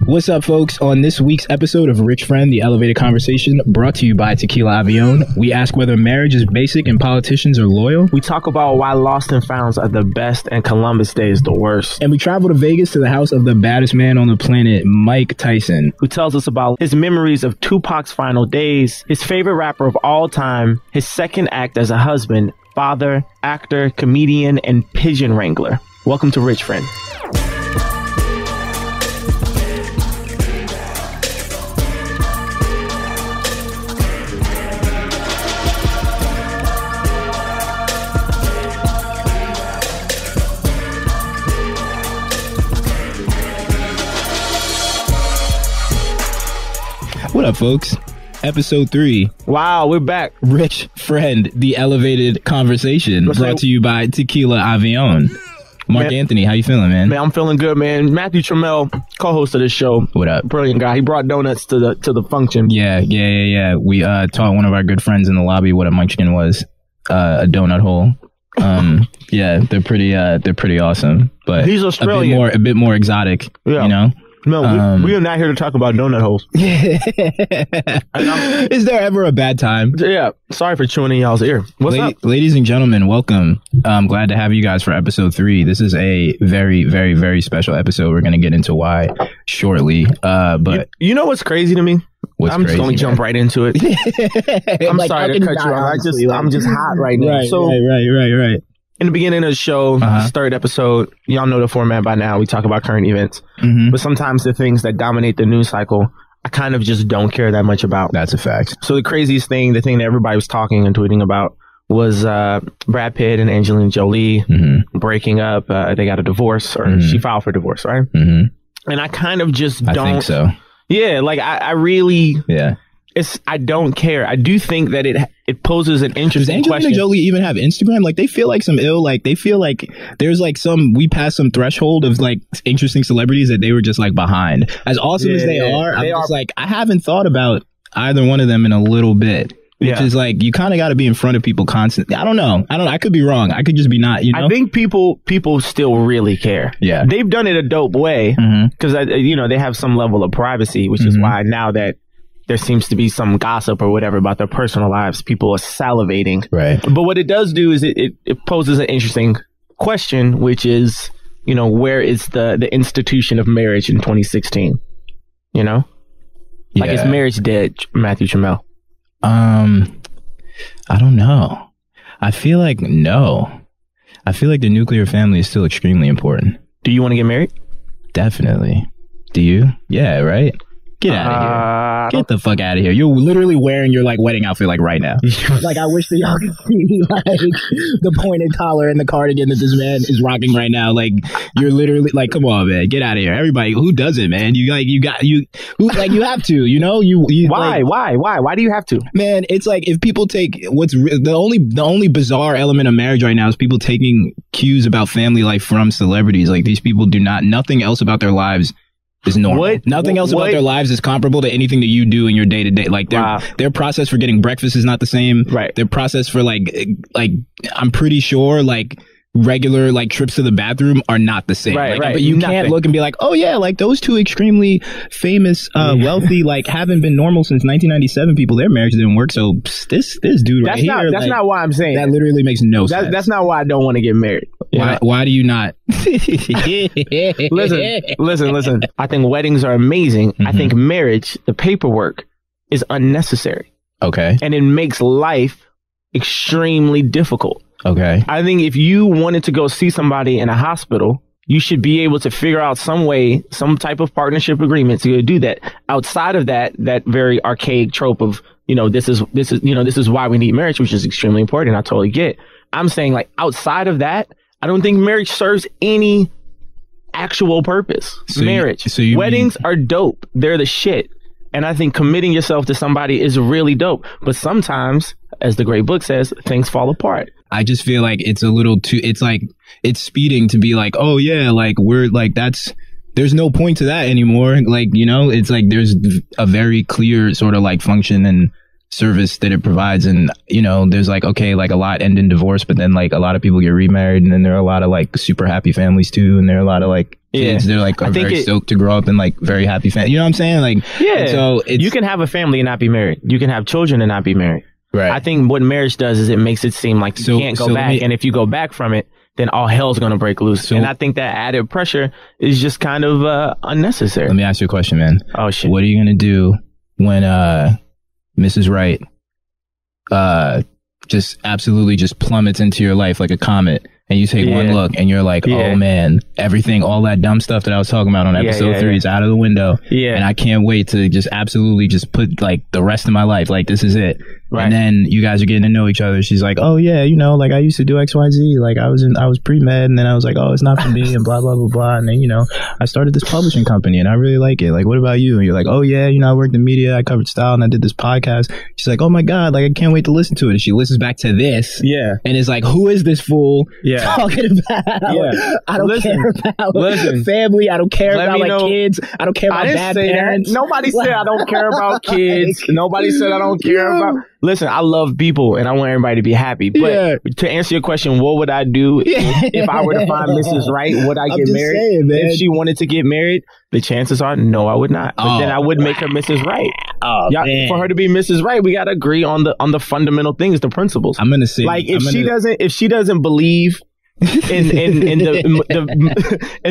What's up, folks? On this week's episode of Rich Friend, the Elevated Conversation, brought to you by Tequila Avion, we ask whether marriage is basic and politicians are loyal. We talk about why Lost and Founds are the best and Columbus Day is the worst. And we travel to Vegas to the house of the baddest man on the planet, Mike Tyson, who tells us about his memories of Tupac's final days, his favorite rapper of all time, his second act as a husband, father, actor, comedian, and pigeon wrangler. Welcome to Rich Friend. What up, folks? Episode 3. Wow, we're back. Rich Friend, the Elevated Conversation, brought to you by Tequila Avion. Mark Anthony, how you feeling, man? Man, I'm feeling good, man. Matthew Trammell, co-host of this show. What up? Brilliant guy. He brought donuts to the function. Yeah. We taught one of our good friends in the lobby what a munchkin was. A donut hole. Yeah, they're pretty awesome. But he's Australian. A bit more exotic, yeah. You know? No, we are not here to talk about donut holes. Is there ever a bad time? Yeah. Sorry for chewing in y'all's ear. What's up? Ladies and gentlemen, welcome. I'm glad to have you guys for episode 3. This is a very, very, very special episode. We're going to get into why shortly. But you know what's crazy to me? I'm just going to jump right into it. I'm like, sorry to cut you off. I'm just hot right now. Right. In the beginning of the show, this third episode, y'all know the format by now. We talk about current events. But sometimes the things that dominate the news cycle, I kind of just don't care that much about. That's a fact. So the craziest thing, the thing that everybody was talking and tweeting about was Brad Pitt and Angelina Jolie breaking up. They got a divorce, or she filed for divorce, right? And I kind of just don't. I think so. Yeah, like I really... Yeah. I don't care. I do think that it poses an interesting question. Does Angelina Jolie even have Instagram? Like, they feel like some they feel like there's like we passed some threshold of like interesting celebrities that they were just like behind. As awesome as they are, I'm just like, I haven't thought about either one of them in a little bit. Which is like, you kind of got to be in front of people constantly. I don't know. I could be wrong. I could just be not, you know? I think people still really care. Yeah. They've done it a dope way because, they have some level of privacy, which is why now that there seems to be some gossip or whatever about their personal lives, people are salivating. Right. But what it does do is it poses an interesting question, which is, where is the institution of marriage in 2016? Like, is marriage dead, Matthew Trammell? I don't know. I feel like no. I feel like the nuclear family is still extremely important. Do you want to get married? Definitely. Do you? Yeah, right? Get out of here. Get the fuck out of here. You're literally wearing your like wedding outfit like right now. Like, I wish that y'all could see like the pointed collar and the cardigan that this man is rocking right now. Like, you're literally like, come on, man, get out of here. Everybody, who does it, man? You have to, Why do you have to? Man, it's like, if people take the only bizarre element of marriage right now is people taking cues about family life from celebrities. Like, these people nothing else about their lives is normal. Nothing else about their lives is comparable to anything that you do in your day to day. Like, their process for getting breakfast is not the same. Right. Their process for like I'm pretty sure like regular like trips to the bathroom are not the same. Right. But you can't look and be like, oh yeah, like those two extremely famous, wealthy, like haven't been normal since 1997 people. Their marriage didn't work. So this dude right here. That's not why I'm saying that. Literally makes no sense. That's not why I don't want to get married. Why do you not? Listen. I think weddings are amazing. I think marriage, the paperwork, is unnecessary. Okay. And it makes life extremely difficult. Okay. I think if you wanted to go see somebody in a hospital, you should be able to figure out some way, some type of partnership agreement to do that. Outside of that very archaic trope of, this is why we need marriage, which is extremely important. I totally get. I'm saying, like, outside of that, I don't think marriage serves any actual purpose. Weddings are dope. They're the shit. And I think committing yourself to somebody is really dope. But sometimes, as the great book says, things fall apart. I just feel like it's a little too, it's like, it's speeding to be like, oh yeah, like we're like, there's no point to that anymore. Like, it's like there's a very clear sort of like function and service that it provides. And, you know, there's like, okay, like a lot end in divorce, but then like a lot of people get remarried, and then there are a lot of like super happy families too. And there are a lot of like kids, they're like very stoked to grow up in like very happy family. You know what I'm saying? Like, yeah. So you can have a family and not be married. You can have children and not be married. Right. I think what marriage does is it makes it seem like you can't go back. And if you go back from it, then all hell's going to break loose. And I think that added pressure is just kind of unnecessary. Let me ask you a question, man. Oh, shit. What are you going to do when Mrs. Wright just absolutely just plummets into your life like a comet, and you take one look and you're like, oh man, everything, all that dumb stuff that I was talking about on episode 3 is out of the window. And I can't wait to just absolutely just put like the rest of my life, like this is it. Right. And then you guys are getting to know each other. She's like, oh yeah, you know, like I used to do XYZ. Like I was pre-med, and then I was like, oh, it's not for me, and blah, blah, blah, blah. And then, you know, I started this publishing company and I really like it. Like, what about you? And you're like, oh yeah, you know, I worked in media, I covered style, and I did this podcast. She's like, oh my God, like I can't wait to listen to it. And she listens back to this. And is like, who is this fool talking about? I don't care about family. I don't care about like kids. I don't care about bad parents. Nobody said I don't care about kids. Nobody said I don't care about. Listen, I love people and I want everybody to be happy. But to answer your question, what would I do if I were to find Mrs. Wright? Would I get married? Saying, if she wanted to get married, the chances are no, I would not. But then I would make her Mrs. Wright. For her to be Mrs. Wright, we got to agree on the fundamental things, the principles. I'm gonna say, like, if she doesn't believe in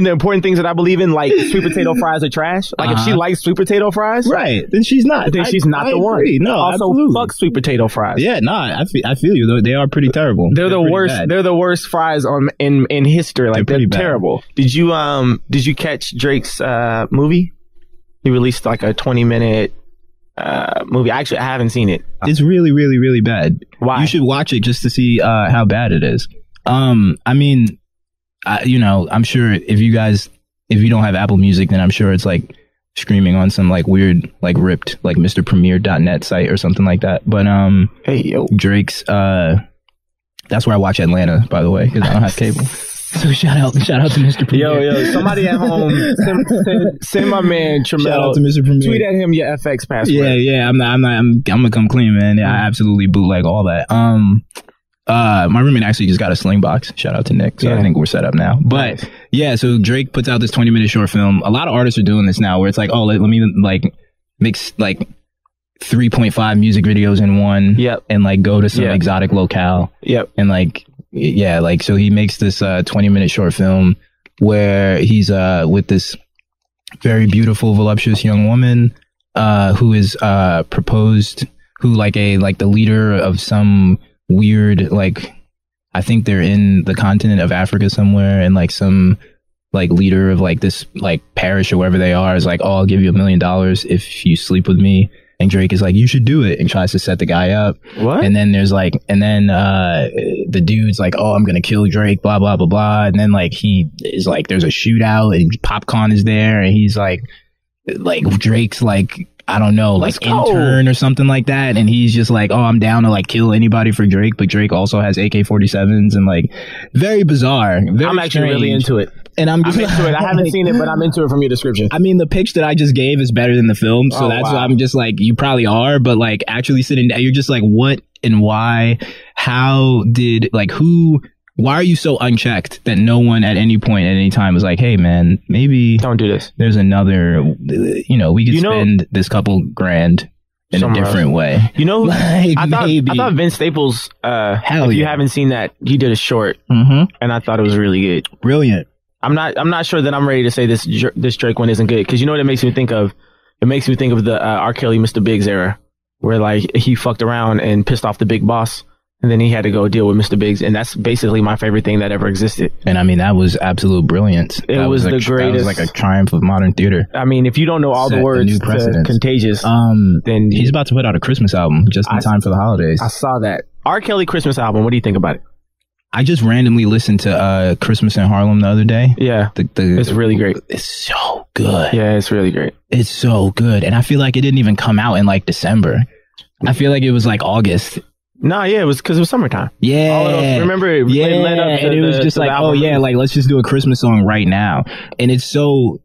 the important things that I believe in, like sweet potato fries are trash. Like if she likes sweet potato fries, right, then she's not. Then she's not the one. No, also absolutely. Fuck sweet potato fries. Yeah, I feel you. They are pretty terrible. They're the worst. Bad. They're the worst fries in history. Like they're terrible. Did you catch Drake's movie? He released like a 20-minute movie. Actually, I haven't seen it. It's really, really, really bad. Why? You should watch it just to see how bad it is. I mean, you know, I'm sure if you don't have Apple Music, then I'm sure it's like streaming on some like weird, like ripped, like MrPremiere.net site or something like that. But, hey, yo, Drake's, that's where I watch Atlanta, by the way, because I don't have cable. So shout out to Mr. Premier. Yo, somebody at home, send my man Trammell. Shout out to Mr. Premier. Tweet at him your FX password. Yeah. I'm gonna come clean, man. Yeah, I absolutely bootleg all that. My roommate actually just got a Slingbox. Shout out to Nick. So I think we're set up now. But yeah, so Drake puts out this 20-minute short film. A lot of artists are doing this now, where it's like, oh, let me like mix like 3.5 music videos in one. And like go to some exotic locale. And like, yeah, like, so he makes this 20-minute short film where he's with this very beautiful, voluptuous young woman who is proposed, who like the leader of some weird, like, I think they're in the continent of Africa somewhere, and like some like leader of like this like parish or wherever they are is like, oh, I'll give you $1 million if you sleep with me. And Drake is like, you should do it, and tries to set the guy up. What? And then there's like, and then the dude's like, oh, I'm gonna kill Drake, blah blah blah blah. And then like he is like, there's a shootout, and Popcorn is there, and he's like Drake's like, I don't know, like intern or something like that, and he's just like, oh, I'm down to like kill anybody for Drake, but Drake also has AK-47s, and like very bizarre. I'm actually really into it. And I'm into it. I haven't seen it, but I'm into it from your description. I mean, the pitch that I just gave is better than the film, so that's why I'm just like, you probably are, but like actually sitting down, you're just like, what and why? How did, like, who? Why are you so unchecked that no one at any point at any time was like, hey man, maybe don't do this. There's another, you know, we could spend this couple grand in a different way. You know, like, I thought Vince Staples, if you haven't seen that, he did a short, and I thought it was really good. Brilliant. I'm not sure that I'm ready to say this Drake one isn't good, because you know what it makes me think of? It makes me think of the R. Kelly, Mr. Biggs era, where like he fucked around and pissed off the big boss, and then he had to go deal with Mr. Biggs, and that's basically my favorite thing that ever existed. And I mean, that was absolute brilliance. It was the greatest. That was like a triumph of modern theater. I mean, if you don't know all the words to Contagious, then he's about to put out a Christmas album just in time for the holidays. I saw that R. Kelly Christmas album. What do you think about it? I just randomly listened to Christmas in Harlem the other day. Yeah, it's really great. It's so good. Yeah, it's really great. It's so good. And I feel like it didn't even come out in like December. I feel like it was like August. No, yeah, it was because it was summertime. Yeah. Remember, it led up to, and it was just like, oh yeah, like let's just do a Christmas song right now. And it's so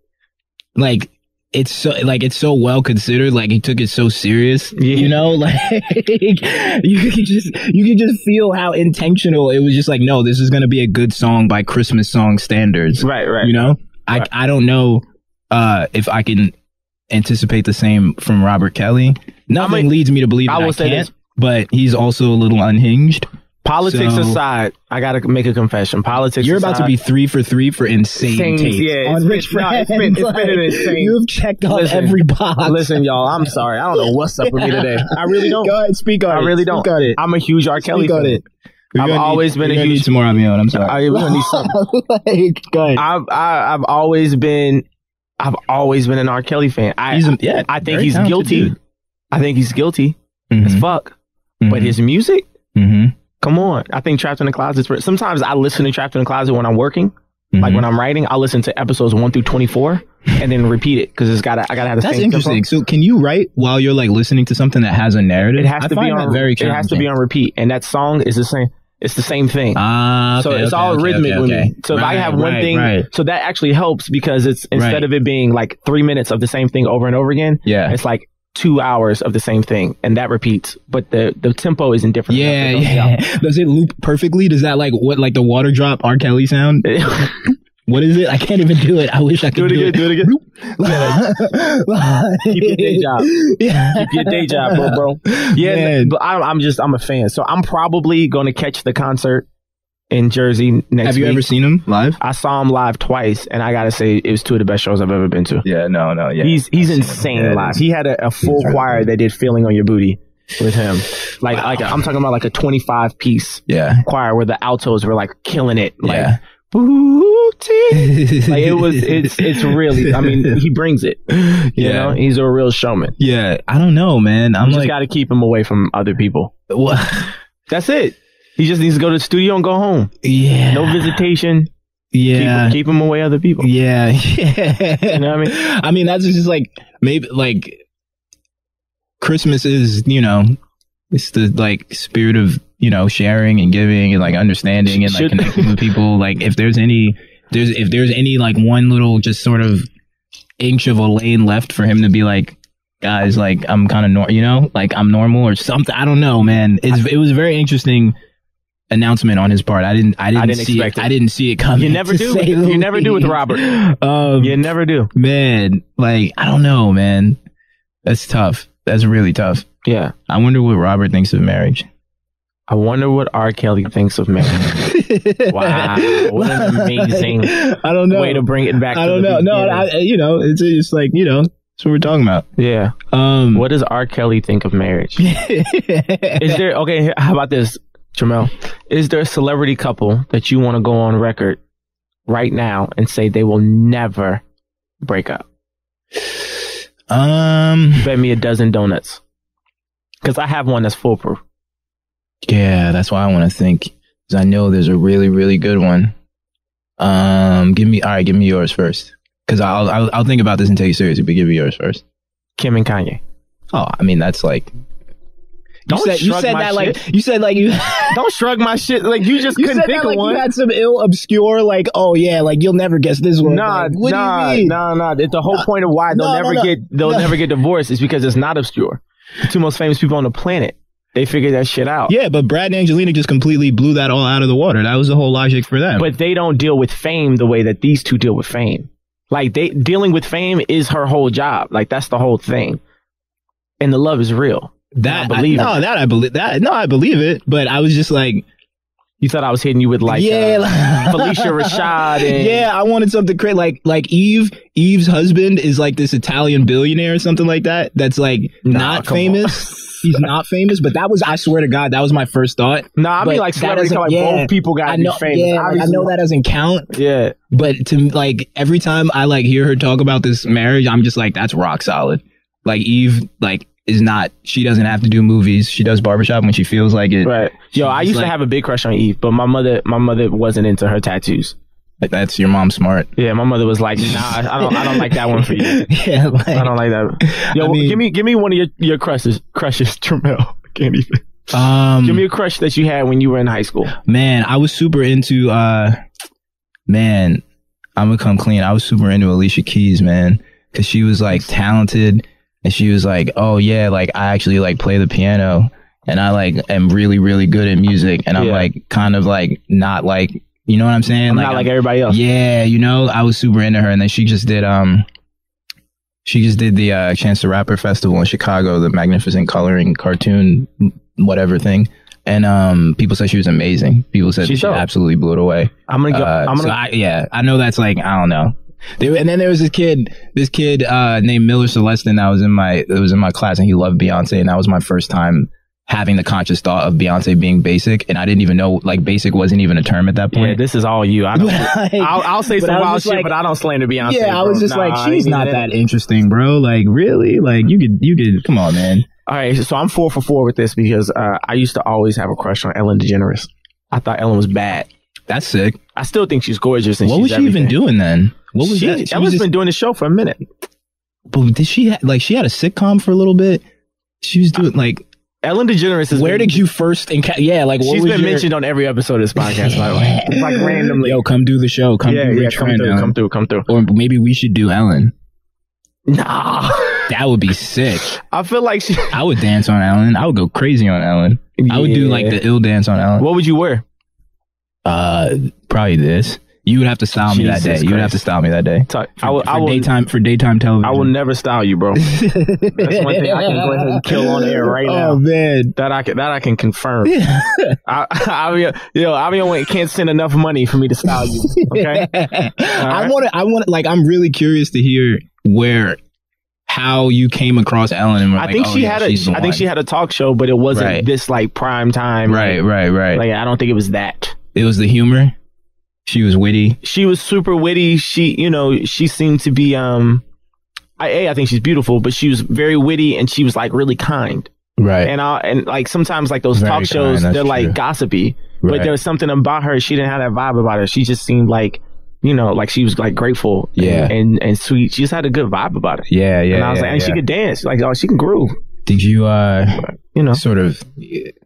like, it's so well considered. Like, he took it so serious, you know, like you can just feel how intentional it was. Just like, no, this is going to be a good song by Christmas song standards. Right. You know, right. I don't know if I can anticipate the same from Robert Kelly. Nothing leads me to believe that I can't, but he's also a little unhinged. Politics aside, I gotta make a confession. Politics. You're aside, about to be 3 for 3 for insane takes. Yeah, on Rich Friends. It's been insane. You've checked off every box. Listen, y'all, I'm sorry. I don't know what's up with me today. I really don't. Go ahead, speak on it. I really don't. Speak on it. I'm a huge R. Kelly fan. I've always been a huge. Need some more on me. I'm sorry. We're gonna need something. Go ahead. I've always been an R. Kelly fan. I think he's guilty. Dude. I think he's guilty as fuck. But his music. Come on. I think Trapped in the Closet. Sometimes I listen to Trapped in the Closet when I'm working. Like when I'm writing, I'll listen to episodes 1 through 24 and then repeat it because I gotta have the same. That's interesting. So can you write while you're like listening to something that has a narrative? It has to be on repeat, and that song is the same. It's the same thing. So it's all rhythmic with me. So if I have one thing, so that actually helps because it's instead of it being like 3 minutes of the same thing over and over again. Yeah, it's like 2 hours of the same thing, and that repeats, but the tempo isn't different. Does it loop perfectly? Does that like the water drop R. Kelly sound? What is it? I can't even do it. I wish I could do it. Do it again. Keep your day job. Keep your day job, bro. Yeah, but I'm a fan, so I'm probably going to catch the concert in Jersey next week. Have you ever seen him live? I saw him live twice, and I gotta say, it was 2 of the best shows I've ever been to. Yeah, yeah. He's insane live. He had a full choir that did "Feeling on Your Booty" with him. Like I'm talking about like a 25-piece choir where the altos were like killing it. Like, like it's really. I mean, he brings it. You know, he's a real showman. Yeah, I don't know, man. You just gotta keep him away from other people. That's it. He just needs to go to the studio and go home. Yeah. No visitation. Yeah. Keep him away other people. Yeah. You know what I mean? I mean, that's just like, maybe like Christmas is, you know, it's the like spirit of, you know, sharing and giving and like understanding and like connecting with people. Like if there's any like one little just sort of inch of a lane left for him to be like, guys, like I'm kind of normal, you know, like I'm normal or something. I don't know, man. It was a very interesting announcement on his part. I didn't see it. I didn't see it coming. You never do. You never do with Robert. You never do. Man, like I don't know, man. That's tough. That's really tough. Yeah. I wonder what Robert thinks of marriage. I wonder what R. Kelly thinks of marriage. Wow, what an amazing way to bring it back. I don't know. No, you know, it's just like, you know, that's what we're talking about. Yeah. What does R. Kelly think of marriage? Is there, okay, how about this, Trammell? Is there a celebrity couple that you want to go on record right now and say they will never break up? Bet me a dozen donuts. Because I have one that's foolproof. Yeah, that's why I want to think. Because I know there's a really, really good one. Give me yours first. Because I'll think about this and take you seriously, but give me yours first. Kim and Kanye. Oh, I mean, that's like... You said that don't shrug my shit. Like you just couldn't think of one. You had some obscure, like, oh yeah, like you'll never guess this one. Nah. The whole point of why they'll never get divorced is because it's not obscure. The 2 most famous people on the planet, they figured that shit out. Yeah, but Brad and Angelina just completely blew that all out of the water. That was the whole logic for them. But they don't deal with fame the way that these two deal with fame. Like dealing with fame is her whole job. Like that's the whole thing. And the love is real. I believe it, but I was just like, you thought I was hitting you with like Felicia Rashad and I wanted something crazy like Eve's husband is like this Italian billionaire or something like that that's like not famous. He's not famous, but that was, I swear to God, that was my first thought. No, I mean like celebrity, like both people got to be famous. Yeah, I know that doesn't count. Yeah, but to like every time I like hear her talk about this marriage, I'm just like, that's rock solid. Like Eve, like she doesn't have to do movies. She does barbershop when she feels like it. Right. Yo, I used to have a big crush on Eve, but my mother wasn't into her tattoos. Like that's your mom smart. Yeah, my mother was like, nah, I don't like that one for you. Yeah, like, I don't like that. Yo, I mean, give me one of your crushes, Trammell. I can't even. Give me a crush that you had when you were in high school. Man, I was super into. I'm gonna come clean. I was super into Alicia Keys, man. because she was like talented, and she was like, oh yeah, like I actually like play the piano, and I like am really, really good at music, and I'm like kind of like not like, you know what I'm saying? I'm not like everybody else. Yeah, you know, I was super into her, and then she just did the Chance the Rapper Festival in Chicago, the Magnificent Coloring Cartoon whatever thing. And people said she was amazing. People said she absolutely blew it away. I'm gonna go. I know that's like, I don't know. And then there was this kid named Miller Celestin that was in my class, and he loved Beyonce, and that was my first time having the conscious thought of Beyonce being basic, and I didn't even know like basic wasn't even a term at that point. Yeah, this is all you. I don't. I'll say some wild shit, but I don't slander Beyonce. Yeah, I was just she's not that interesting, bro. Like really, like you could come on, man. All right, so I'm 4 for 4 with this because I used to always have a crush on Ellen DeGeneres. I thought Ellen was bad. That's sick. I still think she's gorgeous. And what was she even doing then? What was that? Ellen's been doing the show for a minute. But did she she had a sitcom for a little bit? She was doing like Ellen DeGeneres is. Where did you first encounter? Yeah, like what she's been mentioned on every episode of this podcast. By the way, like randomly. Yo, come do the show. Come through. Or maybe we should do Ellen. Nah. That would be sick. I feel like I would dance on Ellen. I would go crazy on Ellen. Yeah. I would do like the ill dance on Ellen. What would you wear? Probably this. You would have to style me that day. You would have to style me that day. For daytime television. I will never style you, bro. That's one thing I can go ahead and kill on air right now. Oh man, that I can confirm. I can't send enough money for me to style you. Okay. I want like I'm really curious to hear how you came across Ellen. And I think she had a talk show, but it wasn't this like prime time. Right. Like I don't think it was that. It was the humor. She was witty. She was super witty. She seemed to be I think she's beautiful, but she was very witty, and she was like really kind. Right. And like sometimes like those very talk shows, they're like gossipy, but there was something about her. She didn't have that vibe about her. She just seemed like, like she was like grateful and sweet. She just had a good vibe about her. Yeah. And I was like, and she could dance. Like, she can groove. Did you, sort of,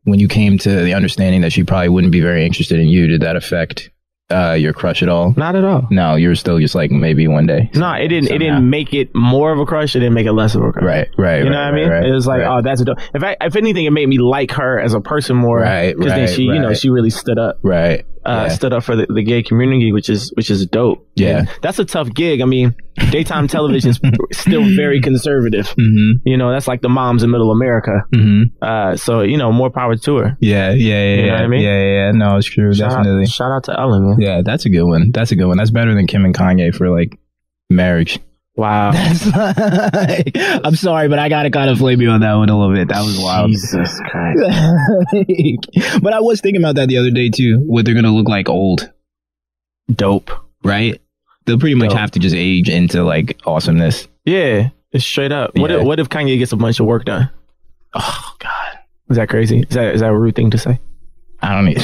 when you came to the understanding that she probably wouldn't be very interested in you, did that affect your crush at all? Not at all. No, you were still just like maybe one day. No, it didn't. Somehow. It didn't make it more of a crush. It didn't make it less of a crush. Right. You know what I mean? It was like, oh, that's a dope. In fact, if anything, it made me like her as a person more. Right. Because then she, she really stood up. Right. Stood up for the gay community, which is dope. Yeah. And that's a tough gig. I mean, daytime television is still very conservative. Mm-hmm. That's like the moms in middle America. Mm-hmm. So, more power to her. Yeah. You know what I mean? Yeah. No, it's true. Definitely. Shout out to Ellen, man. Yeah, that's a good one. That's better than Kim and Kanye for like marriage. Wow. I'm sorry, but I gotta kind of flame you on that one a little bit. That was wild. Jesus Christ. But I was thinking about that the other day too. What they're gonna look like old. Dope. Right? They'll pretty much have to just age into like awesomeness. Yeah. It's straight up. Yeah. What if Kanye gets a bunch of work done? Oh God. Is that crazy? Is that a rude thing to say? I don't need.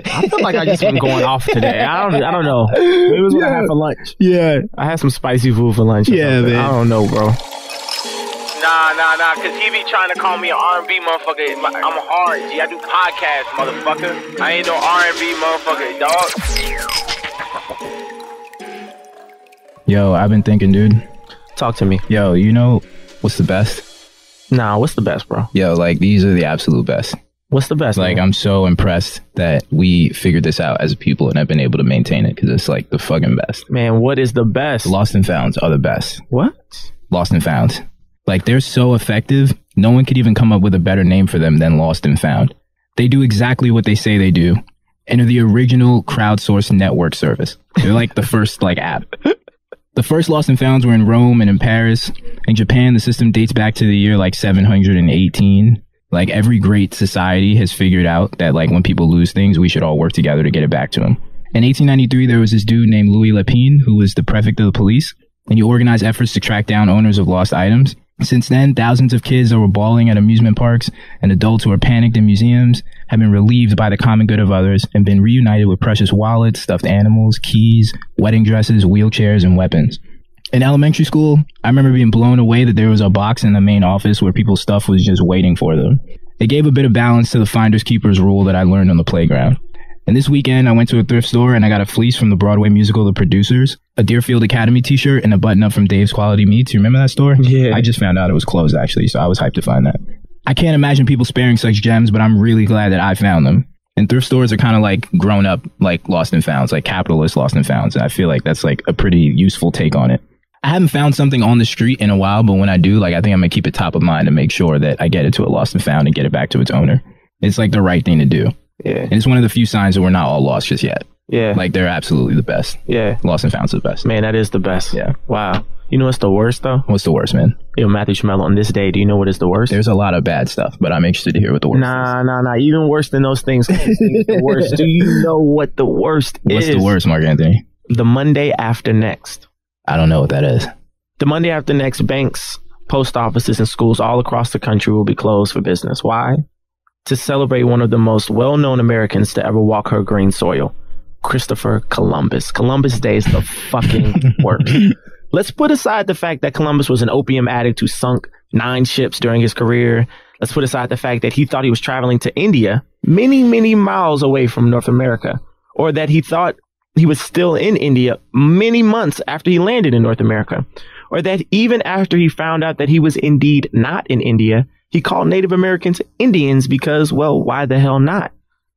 I feel like I just been going off today. I don't know. Maybe it was what I had for lunch. Yeah. I had some spicy food for lunch. Yeah, man. I don't know, bro. Nah. Cause he be trying to call me an R&B motherfucker. I'm hard, G. I do podcasts, motherfucker. I ain't no R&B motherfucker, dog. Yo, I've been thinking, dude. Talk to me. Yo, you know what's the best? Nah, what's the best, bro? Yo, like these are the absolute best. What's the best? Like, man? I'm so impressed that we figured this out as a people and have been able to maintain it because it's like the fucking best. Man, what is the best? Lost and Founds are the best. What? Lost and Found. Like, they're so effective. No one could even come up with a better name for them than Lost and Found. They do exactly what they say they do and are the original crowdsourced network service. They're like the first like app. The first Lost and Founds were in Rome and in Paris. In Japan, the system dates back to the year like 718. Like every great society has figured out that like when people lose things, we should all work together to get it back to them. In 1893, there was this dude named Louis Lepine, who was the prefect of the police, and he organized efforts to track down owners of lost items. Since then, thousands of kids that were bawling at amusement parks and adults who were panicked in museums have been relieved by the common good of others and been reunited with precious wallets, stuffed animals, keys, wedding dresses, wheelchairs, and weapons. In elementary school, I remember being blown away that there was a box in the main office where people's stuff was just waiting for them. It gave a bit of balance to the finders keepers rule that I learned on the playground. And this weekend, I went to a thrift store and I got a fleece from the Broadway musical The Producers. a Deerfield Academy t-shirt and a button up from Dave's Quality Meats. You remember that store? Yeah. I just found out it was closed, actually, so I was hyped to find that. I can't imagine people sparing such gems, but I'm really glad that I found them. And thrift stores are kind of like grown up, like lost and founds, like capitalist lost and founds. And I feel like that's like a pretty useful take on it. I haven't found something on the street in a while, but when I do, like, I think I'm gonna keep it top of mind and make sure that I get it to a lost and found and get it back to its owner. It's like the right thing to do. Yeah. And it's one of the few signs that we're not all lost just yet. Yeah. Like, they're absolutely the best. Yeah. Lost and found's the best. Man, that is the best. Yeah. Wow. You know what's the worst, though? What's the worst, man? Yo, Matthew Trammell, on this day, do you know what is the worst? There's a lot of bad stuff, but I'm interested to hear what the worst is. Nah. Even worse than those things. The worst. Do you know what the worst is? What's the worst, Mark Anthony? The Monday after next. I don't know what that is. The Monday after next, banks, post offices, and schools all across the country will be closed for business. Why? To celebrate one of the most well-known Americans to ever walk her green soil, Christopher Columbus. Columbus Day is the fucking worst. Let's put aside the fact that Columbus was an opium addict who sunk 9 ships during his career. Let's put aside the fact that he thought he was traveling to India, many, many miles away from North America, or that he thought he was still in India many months after he landed in North America, or that even after he found out that he was indeed not in India, he called Native Americans Indians because, well, why the hell not?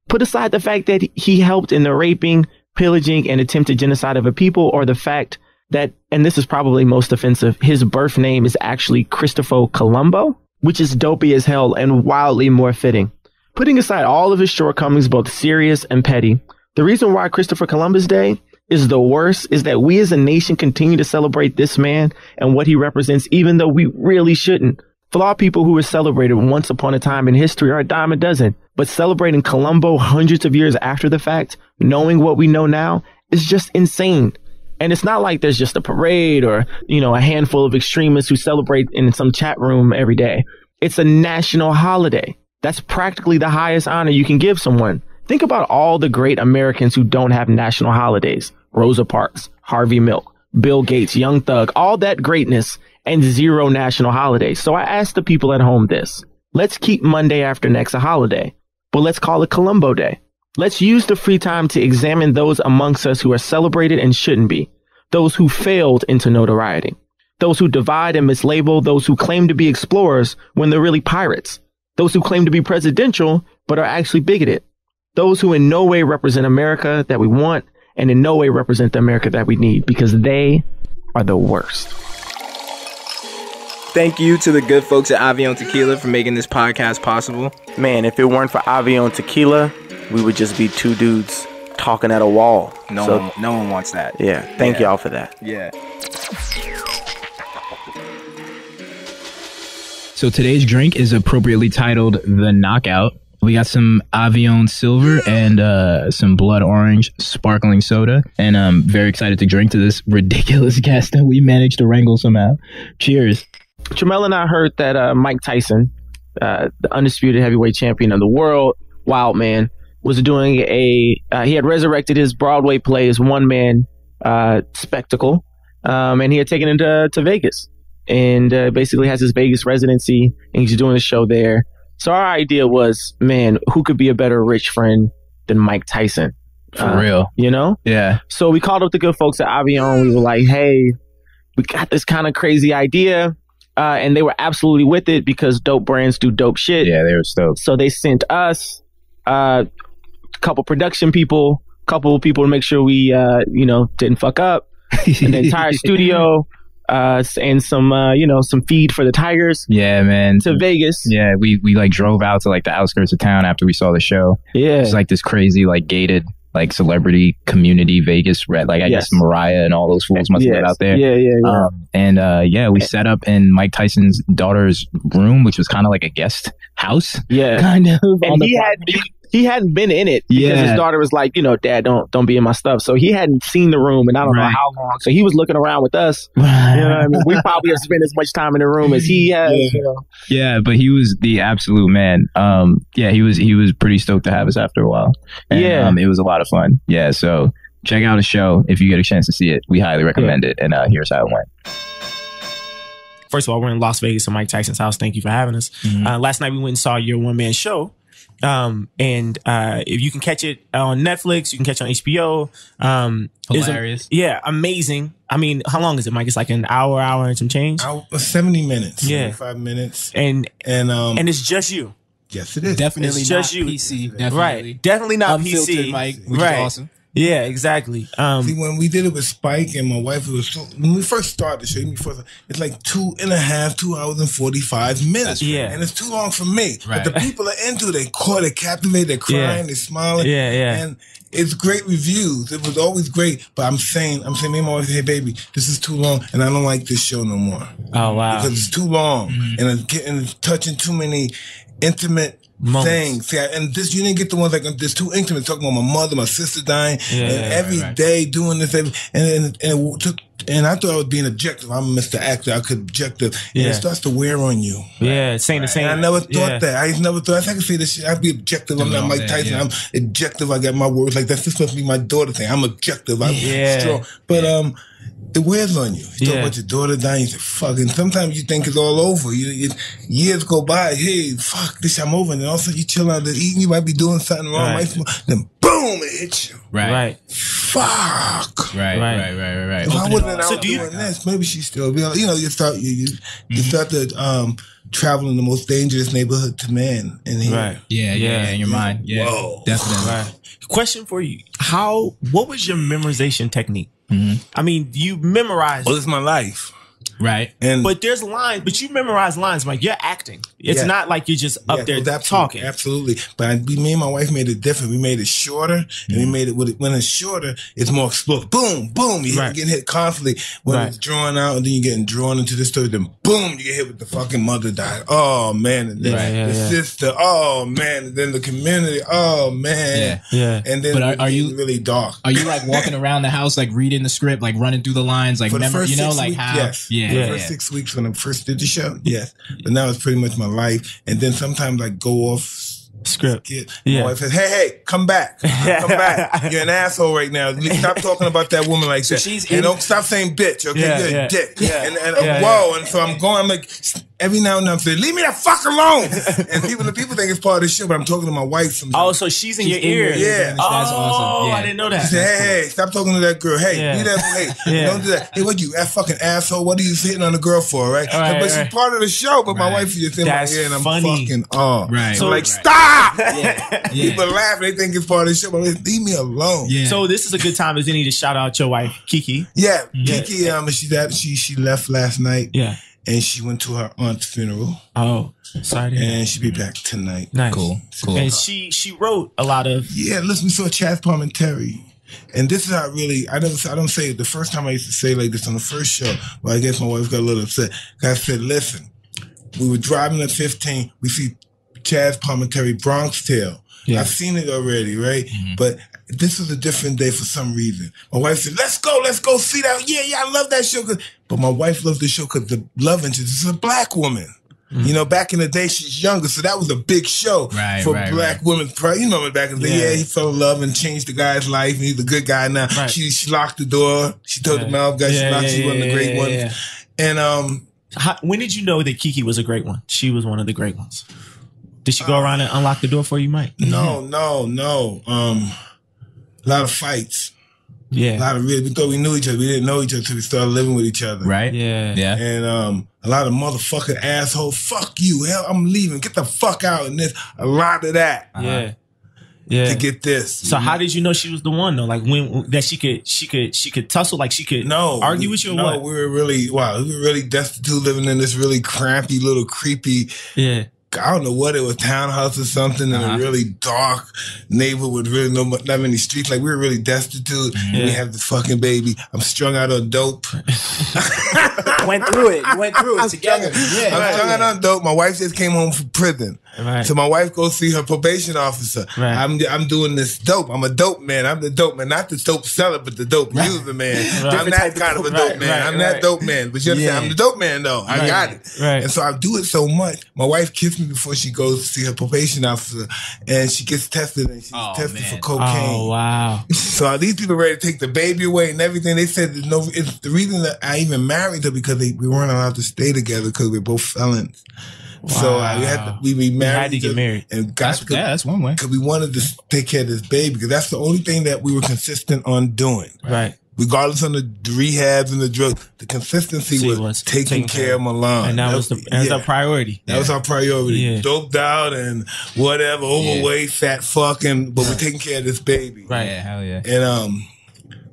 Put aside the fact that he helped in the raping, pillaging, and attempted genocide of a people, or the fact that, and this is probably most offensive, his birth name is actually Christopher Colombo, which is dopey as hell and wildly more fitting. Putting aside all of his shortcomings, both serious and petty, the reason why Christopher Columbus Day is the worst is that we as a nation continue to celebrate this man and what he represents, even though we really shouldn't. Flawed people who were celebrated once upon a time in history are a dime a dozen, but celebrating Colombo hundreds of years after the fact, knowing what we know now, is just insane. And it's not like there's just a parade or, you know, a handful of extremists who celebrate in some chat room every day. It's a national holiday. That's practically the highest honor you can give someone. Think about all the great Americans who don't have national holidays. Rosa Parks, Harvey Milk, Bill Gates, Young Thug, all that greatness and 0 national holidays. So I asked the people at home this. Let's keep Monday after next a holiday, but let's call it Colombo Day. Let's use the free time to examine those amongst us who are celebrated and shouldn't be, those who failed into notoriety, those who divide and mislabel, those who claim to be explorers when they're really pirates, those who claim to be presidential but are actually bigoted, those who in no way represent America that we want and in no way represent the America that we need, because they are the worst. Thank you to the good folks at Avion Tequila for making this podcast possible. Man, if it weren't for Avion Tequila, we would just be 2 dudes talking at a wall. No one wants that. Yeah, thank y'all for that. Yeah. So today's drink is appropriately titled The Knockout. We got some Avion Silver and some Blood Orange sparkling soda. And I'm very excited to drink to this ridiculous guest that we managed to wrangle somehow. Cheers. Trammell and I heard that Mike Tyson, the undisputed heavyweight champion of the world, Wild Man, was doing he had resurrected his Broadway play as one-man spectacle, and he had taken it to Vegas, and basically has his Vegas residency, and he's doing the show there. So our idea was, man, who could be a better rich friend than Mike Tyson? For real. You know? Yeah. So we called up the good folks at Avion. We were like, hey, we got this kind of crazy idea. And they were absolutely with it because dope brands do dope shit. Yeah, they were stoked. So they sent us a couple production people, couple people to make sure we, didn't fuck up. And the entire studio. And some feed for the Tigers. Yeah, man. To Vegas. Yeah, we like drove out to like the outskirts of town after we saw the show. Yeah. It's like this crazy like gated like celebrity community Vegas red. Like I guess Mariah and all those fools must have been out there. Yeah. We set up in Mike Tyson's daughter's room, which was kind of like a guest house. Yeah. Kind of. And he hadn't been in it because his daughter was like, Dad, don't be in my stuff. So he hadn't seen the room and I don't know how long. So he was looking around with us. You know what I mean? We probably have spent as much time in the room as he has. Yeah, but he was the absolute man. He was pretty stoked to have us after a while. And, it was a lot of fun. Yeah, so check out a show if you get a chance to see it. We highly recommend it. And here's how it went. First of all, we're in Las Vegas at Mike Tyson's house. Thank you for having us. Mm-hmm. Last night we went and saw your one-man show. And if you can catch it on Netflix, you can catch it on HBO. Hilarious. Yeah, amazing. I mean, how long is it, Mike? It's like an hour and some change. 70 minutes. Yeah, 75 minutes. And it's just you. Yes, it is. Definitely it's not just you. PC. Definitely. Right. Definitely not Unfiltered PC. Mike, which is awesome. Yeah, exactly. See, when we did it with Spike and my wife, when we first started the show, it's like 2 hours and 45 minutes. Yeah. And it's too long for me. Right. But the people are into it. They caught, they captivate, they're crying, they're smiling. Yeah. And it's great reviews. It was always great. But I'm saying, me and my wife, hey, baby, this is too long. And I don't like this show no more. Oh, wow. Because it's too long. And it's touching too many intimate things. See, and this, you didn't get the ones like this too intimate, talking about my mother, my sister dying, and every day doing this, and it took. And I thought I was being objective. I'm Mr. Actor. I could objective. And it starts to wear on you. Yeah, saying the same. And I never thought that. I never thought I could say this shit. I'd be objective. I'm not Mike Tyson. I'm objective. I got my words like that's supposed to be my daughter thing. I'm objective. I'm strong. But it wears on you. You talk about your daughter dying, you say, fuck. And sometimes you think it's all over. Years go by, hey, fuck, this, I'm over. And then all of a sudden you chill out there eating, you might be doing something wrong. Then boom, it hits you. Right. Fuck. Right. If I wasn't out doing this, maybe she'd still be, you start to travel in the most dangerous neighborhood to man. And Yeah, in your mind. Yeah. Whoa. Definitely. Right. Question for you. What was your memorization technique? I mean, you memorized. Well, it's my life. Right. But there's lines, but you memorize lines, Mike. You're acting. It's not like you're just up there talking. Absolutely. But me and my wife made it different. We made it shorter, and we made it when it's shorter, it's more explosive. Boom, boom. You're getting hit constantly. When it's drawn out, and then you're getting drawn into the story, then boom, you get hit with the fucking mother died. Oh, man. And then the sister. Oh, man. And then the community. Oh, man. Yeah. And then are you really dark. Are you like walking around the house, like reading the script, like running through the lines, like, For the first 6 weeks, how? Yes. Yeah. The first 6 weeks when I first did the show, yes. But now it's pretty much my life. And then sometimes I go off script. My wife says, hey, come back. Come back. You're an asshole right now. Stop talking about that woman like that. And don't stop saying bitch, okay? You're a dick. Whoa. And so I'm like, every now and then I'm saying, leave me the fuck alone. And the people think it's part of the show, but I'm talking to my wife sometimes. Oh, so she's in your ear. Yeah. That's awesome. I didn't know that. She said, hey, stop talking to that girl. Hey, do that. Hey, don't do that. Hey, what you, that fucking asshole? What are you hitting on the girl for, right? But she's part of the show, but my wife is just in my ear and I'm fucking Right. So like, stop! People laugh, they think it's part of the show, but leave me alone. Yeah. So this is a good time, as any to shout out your wife, Kiki. Yeah, Kiki, she left last night. Yeah. And she went to her aunt's funeral. Oh, sorry. And she'll be back tonight. Nice. Cool. And she wrote a lot of... Yeah, listen, we saw Chaz Palminteri. And this is how I don't say it. The first time I used to say like this on the first show, well, I guess my wife got a little upset. I said, listen, we were driving at 15, we see Chaz Palminteri, Bronx Tale. Yeah. I've seen it already, right? But this was a different day for some reason. My wife said, let's go see that. Yeah, I love that show. But my wife loves the show because the love interest is a black woman. You know, back in the day, she's younger, so that was a big show for black women. You know, back in the day, he fell in love and changed the guy's life, and he's a good guy now. Right. She locked the door. She told the mouth guy she locked. She's one of the great ones. And when did you know that Kiki was a great one? She was one of the great ones. Did she go around and unlock the door for you, Mike? No. A lot of fights. Yeah. A lot of we thought we knew each other. We didn't know each other until we started living with each other. Right. Yeah. And a lot of motherfucking assholes. Fuck you. Hell, I'm leaving. Get the fuck out. And there's a lot of that. Yeah. To get this. So how did you know she was the one though? Like when that she could tussle, like she could argue with you or what? We were really destitute, living in this really crampy little creepy I don't know what it was, townhouse or something in a really dark neighborhood with really not many streets. Like we were really destitute. We have the fucking baby. I'm strung out on dope. Went through it together. I'm strung out on dope. My wife just came home from prison. Right. So my wife goes see her probation officer. Right. I'm doing this dope. I'm a dope man. I'm the dope man. Not the dope seller, but the dope user man. I'm that kind of a dope man. I'm that dope man. But you understand, I'm the dope man though. I got it. Right. And so I do it so much. My wife kissed me before she goes to see her probation officer, and she gets tested, and she's tested for cocaine. Oh, wow. So these people ready to take the baby away and everything. They said it's the reason that I even married her because we weren't allowed to stay together because we're both felons. So we married. had to get married. And that's one way. Because we wanted to take care of this baby, because that's the only thing that we were consistent on doing. Right. Regardless of the rehabs and the drugs, the consistency was taking care of Milan. And that was our priority. That was our priority. Yeah. Doped out and whatever, overweight, fat fucking, but we're taking care of this baby. Right. Yeah, hell yeah. And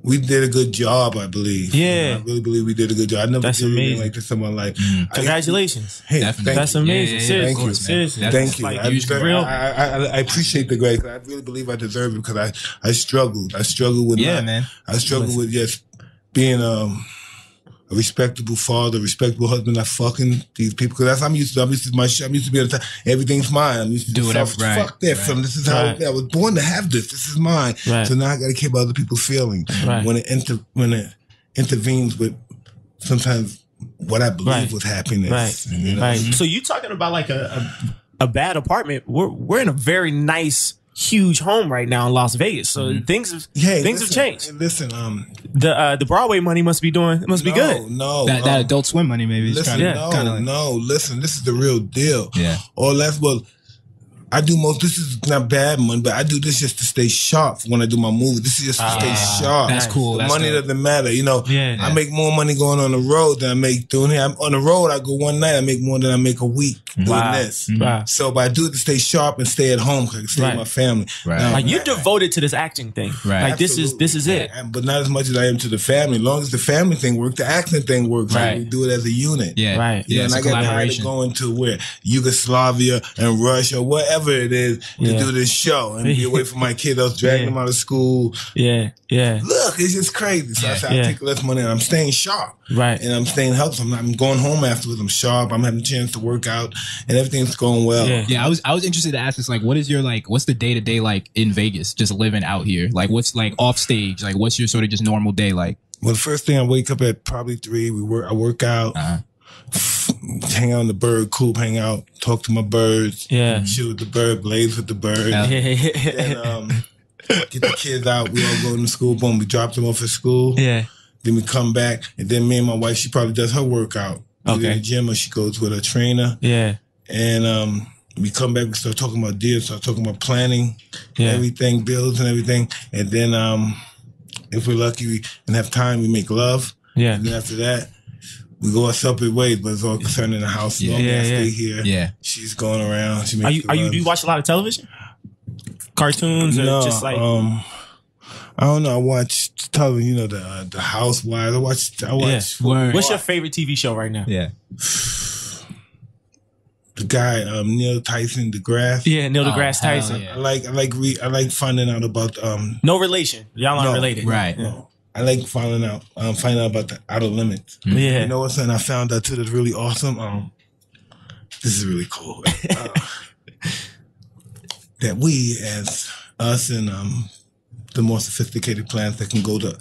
we did a good job, I believe. Yeah. I really believe we did a good job. I never did anything like this in my life. Congratulations. Hey, Definitely. That's amazing. Thank you. Seriously. Thank you. Like, I appreciate the grace. I really believe I deserve it, because I struggled. I struggled with I struggled with just being a respectable father, respectable husband, not fucking these people. Because that's I'm used to. I'm used to my shit. I'm used to being everything's mine. I'm used to do whatever. Fuck that film. This is how I was born to have this. This is mine. Right. So now I got to care about other people's feelings. Right. When it intervenes with sometimes what I believe was happiness. Right. You know? Right. So you talking about like a bad apartment? We're in a very nice, huge home right now in Las Vegas. So things have changed. Hey, listen, the Broadway money must be be good. No, that Adult Swim money maybe. Listen, listen, this is the real deal. Yeah. Or less, I do this is not bad money, but I do this just to stay sharp when I do my movie. This is just to stay sharp. That's cool. The money doesn't matter. You know, I make more money going on the road than I make doing here. On the road, I go one night, I make more than I make a week doing this. Wow. So, but I do it to stay sharp and stay at home, because I can stay with my family. Right. Now, Like you're devoted to this acting thing. Right. Like this is it. But not as much as I am to the family. As long as the family thing works, the acting thing works. Right. We do it as a unit. Yeah. Right. You know, and I got tired of going to where Yugoslavia and Russia, whatever it is, to do this show and be away from my kids. I was dragging them out of school. Yeah. Look, it's just crazy. So I said, I take less money and I'm staying sharp. Right. And I'm staying healthy. I'm going home afterwards. I'm sharp. I'm having a chance to work out and everything's going well. Yeah. I was interested to ask this, like, what's the day-to-day like in Vegas, just living out here? Like, what's like off stage? Like, what's your sort of just normal day like? Well, the first thing, I wake up at probably 3. I work out. Hang out in the bird coop, hang out, talk to my birds, shoot with the bird, blaze with the bird. Then get the kids out. We all go to school. Boom, we drop them off at school. Yeah. Then we come back, and then me and my wife, she probably does her workout. Either in the gym or she goes with her trainer. Yeah. And we come back, we start talking about deals, start talking about planning, everything, bills and everything. And then if we're lucky and have time, we make love. Yeah. And then after that, we go our separate ways, but it's all concerning the house. I stay here. Yeah. She's going around. She makes do you watch a lot of television? Cartoons or just like I don't know. I watch television, you know, the Housewives. I watch What's your favorite TV show right now? Yeah. The guy, Neil Tyson, deGrasse. Yeah, Neil deGrasse Tyson. Yeah. I like finding out about no relation. Y'all aren't related. Right. No. I like finding out about the Outer Limits. Yeah. You know what, son? I found out too that's really awesome. This is really cool. That we, as us and the more sophisticated planets that can go to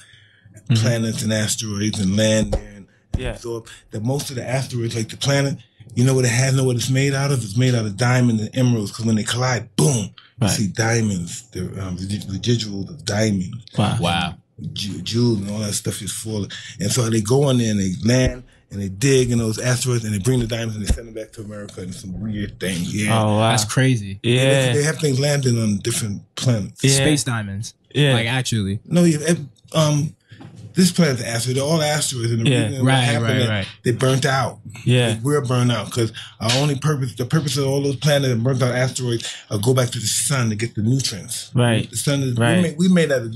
planets and asteroids and land there and absorb, that most of the asteroids, like the planet, you know what it has, know what it's made out of? It's made out of diamonds and emeralds, because when they collide, boom, you see diamonds, the residuals of diamonds. Wow. Jewels and all that stuff is falling. And so they go in there and they land and they dig in those asteroids and they bring the diamonds and they send them back to America and some weird thing. Yeah. Oh, wow. That's crazy. Yeah. They have things landing on different planets. Yeah. Space diamonds. Yeah. Like actually. No, this planet's an asteroid. They're all asteroids. And the reason right. They burnt out. Yeah. Like we're burnt out because the purpose of all those planets and burnt out asteroids go back to the sun to get the nutrients. Right. The sun is, we made out of,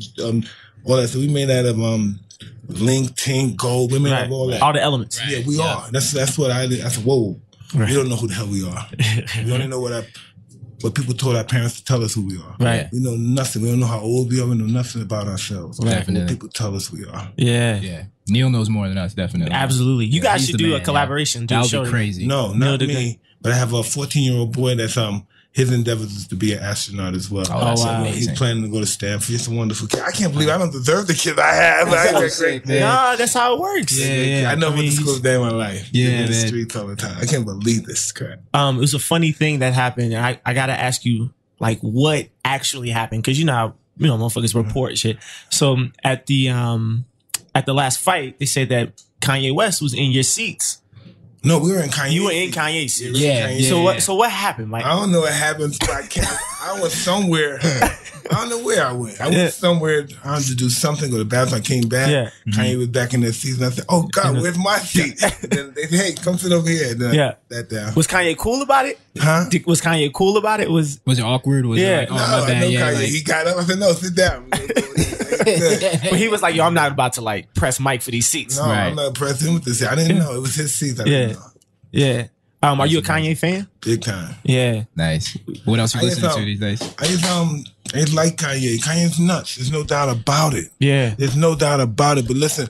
all that. So we made out of link, tin, gold. We made out of all that. All the elements. Yeah, we are. That's what I did. I said, whoa. Right. We don't know who the hell we are. We only know what people told our parents to tell us who we are. Right. We know nothing. We don't know how old we are. We know nothing about ourselves. Definitely. What people tell us we are. Yeah. Yeah. Neil knows more than us, definitely. Absolutely. You guys should do a collaboration. That would be crazy. No, not me. But I have a 14-year-old boy that's his endeavors is to be an astronaut as well. Oh, that's amazing. He's planning to go to Stanford. He's a wonderful kid. I can't believe I don't deserve the kid I have. Nah, that's how it works. Yeah. I never went to school a day in my life. Yeah, in the streets all the time. I can't believe this crap. It was a funny thing that happened. And I got to ask you, like, what actually happened? Because you know how, motherfuckers report shit. So at the last fight, they said that Kanye West was in your seats. No, we were in Kanye. You were in Kanye series. Yeah. So what happened, Mike? I don't know what happened. I was somewhere. I don't know where I went. I went somewhere. I had to do something. Go to the bathroom. I came back. Yeah. Kanye was back in that season. I said, "Oh God, where's my seat?" Then they said, "Hey, come sit over here." Then that down. Was Kanye cool about it? Huh? Was Kanye cool about it? Was it awkward? Was it like, oh, my bad? Kanye. Like, he got up. I said, "No, sit down." But he was like, "Yo, I'm not about to like press Mike for these seats." No, I'm not pressing him with this seat. I didn't know it was his seat. I didn't know. Yeah. Are you a Kanye fan? Big time. Yeah. Nice. What else you listening to these days? I just like Kanye. Kanye's nuts. There's no doubt about it. Yeah. There's no doubt about it. But listen,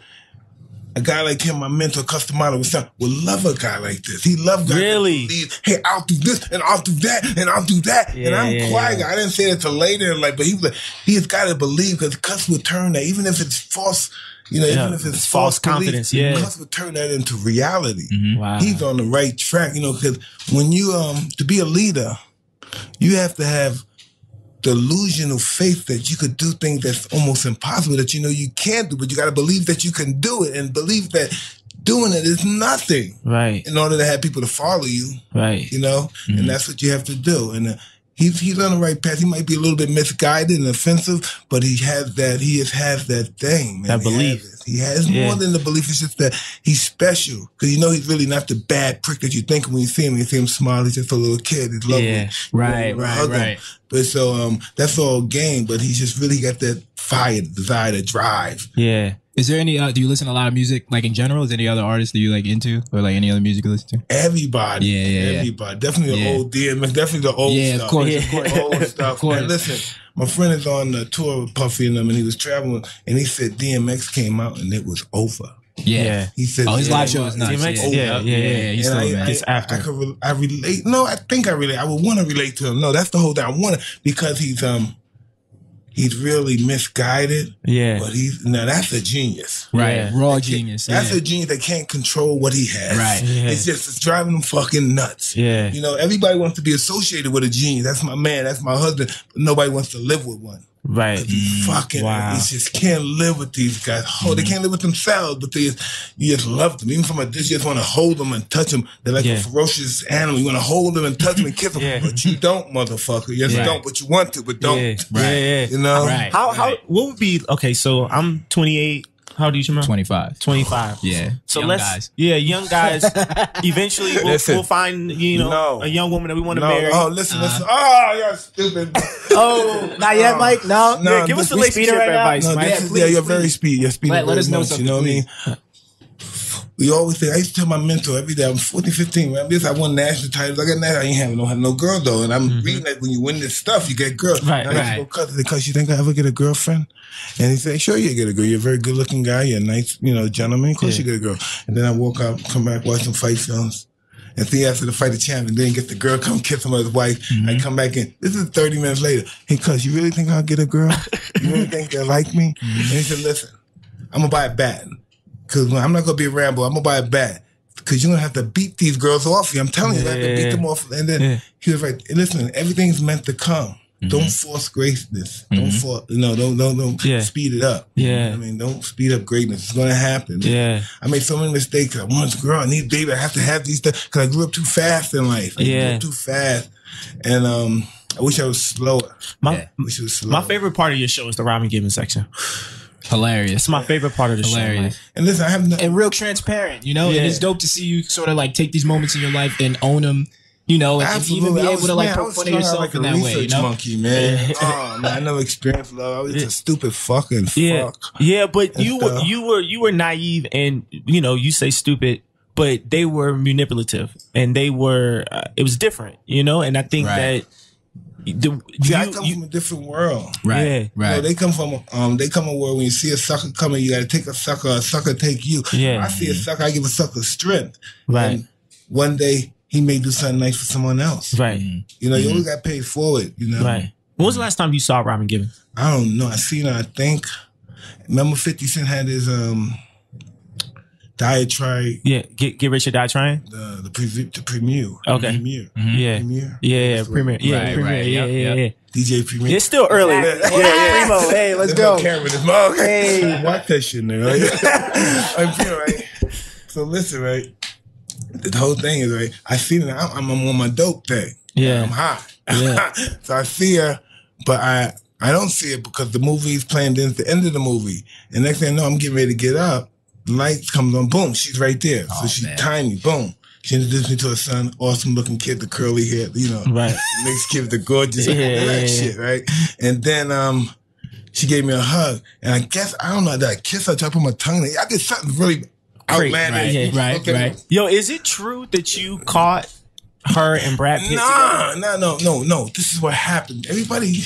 a guy like him, my mentor, Customato, would love a guy like this. He loved guys really? that believe, hey, I'll do this and I'll do that and I'll do that. Yeah, and I'm quiet guy. I didn't say that till later. Like, but he was like, he has got to believe because Cuss would turn that, even if it's false. Even if it's false confidence, Cuss would turn that into reality. Mm-hmm. Wow. He's on the right track, because when you to be a leader, you have to have delusional faith that you could do things that's almost impossible that you can't do, but you got to believe that you can do it and believe that doing it is nothing. Right. In order to have people to follow you. Right. And that's what you have to do. And he's on the right path. He might be a little bit misguided and offensive, but he has that thing, man. That belief. He has more than the belief. It's just that he's special. Because he's really not the bad prick that you think when you see him. You see him smile, he's just a little kid. He's lovely. Yeah. Right. But so that's all game, but he's just really got that fire, desire, that drive. Yeah. Is there any, do you listen to a lot of music, like in general? Is there any other artists that you like into or like any other music you listen to? Everybody. Yeah. Everybody. Definitely the old DMX, definitely the old stuff. Yeah, of course. Old stuff. Man, listen, my friend is on the tour with Puffy and them, and he was traveling, and he said DMX came out and it was over. Yeah. He said, his live show is nuts. DMX? Yeah. He's still, man. It's after. I relate. No, I think I relate. I would want to relate to him. No, that's the whole thing. I want to, because he's really misguided. Yeah. But that's a genius. Right. Yeah. Raw genius. That's a genius that can't control what he has. Right. Yeah. It's driving him fucking nuts. Yeah. Everybody wants to be associated with a genius. That's my man. That's my husband. But nobody wants to live with one. Right. He just can't live with these guys. They can't live with themselves, but you just love them. Even from a distance, you just want to hold them and touch them. They're like a ferocious animal. You want to hold them and touch them and kiss them, but you don't, motherfucker. You just don't, but you want to, but don't. Yeah. Right. How what would be, okay, so I'm 28. How old are you, Trammell? 25. 25. Yeah. So young guys. Young guys. Eventually, we'll find a young woman that we want to marry. Oh, listen. Oh, you're stupid. Not yet, Mike. No. No, give us relationship advice, no, Mike. You're very speedy. You're speedy. Let us know something. You know what I mean? We always say, I used to tell my mentor every day, I'm 14, 15, man. I won national titles. I got national. I ain't have no girl, though. And I'm reading that when you win this stuff, you get girls. Right. Because you think I ever get a girlfriend? And he said, sure, you get a girl. You're a very good looking guy. You're a nice, gentleman. Of course you get a girl. And then I walk out, come back, watch some fight films. And see, after the fight, the champion, then get the girl, come kiss him with his wife. I come back in. This is 30 minutes later. Hey, cuz, you really think I'll get a girl? You really think they like me? And he said, listen, I'm going to buy a bat. Because I'm not going to be a Rambo. I'm going to buy a bat. Because you're going to have to beat these girls off you. I'm telling you, I have to beat them off. And then he was like, listen, everything's meant to come. Don't force greatness. Don't force, don't speed it up. Yeah. I mean, don't speed up greatness. It's going to happen. Yeah. I made so many mistakes. I want a girl. I need a baby. I have to have these things. Because I grew up too fast in life. I grew up too fast. And I wish I was slower. My favorite part of your show is the Robin Gibbons section. Hilarious. It's my favorite part of the show. Like. And listen, I have and real transparent, and it's dope to see you sort of like take these moments in your life and own them, and even be able to like poke fun at yourself in that way, monkey, man. Oh man, I never experienced love. I was just a stupid fucking fuck. Yeah, but you were naive, and you say stupid, but they were manipulative, and they were it was different, and I think that. I come from a different world. Right. They come from a world when you see a sucker coming, you gotta take a sucker take you. Yeah. I see a sucker, I give a sucker strength. Right. And one day he may do something nice for someone else. Right. You always got paid forward, Right. When was the last time you saw Robin Gibbons? I don't know. I seen her, I think. Remember 50 Cent had his diatribe. Yeah, get rich or die trying. The premiere. Okay. Premiere. Yeah. Premiere. Yeah. Premiere. Yeah. Premiere. Yeah. DJ Premiere. It's still early. Primo. Hey, let's go. Camera this mug. Hey, watch that shit, nigga. Right? I'm here, right? So listen, right. the whole thing is, right, I see that I'm on my dope thing. Yeah. I'm high. Yeah. So I see her, but I don't see it because the movie's playing. Then it's the end of the movie. And next thing I know, I'm getting ready to get up. The lights comes on. Boom. She's right there. So she's tiny. Boom. She introduced me to her son. Awesome looking kid, the curly hair, you know. Right. Mixed kid with the gorgeous shit, right? And then she gave me a hug. And I guess, I don't know, did I kiss her? Try to put my tongue in? I did something really outlandish. Right. Yo, is it true that you caught her and Brad Pitt together? No. This is what happened. Everybody...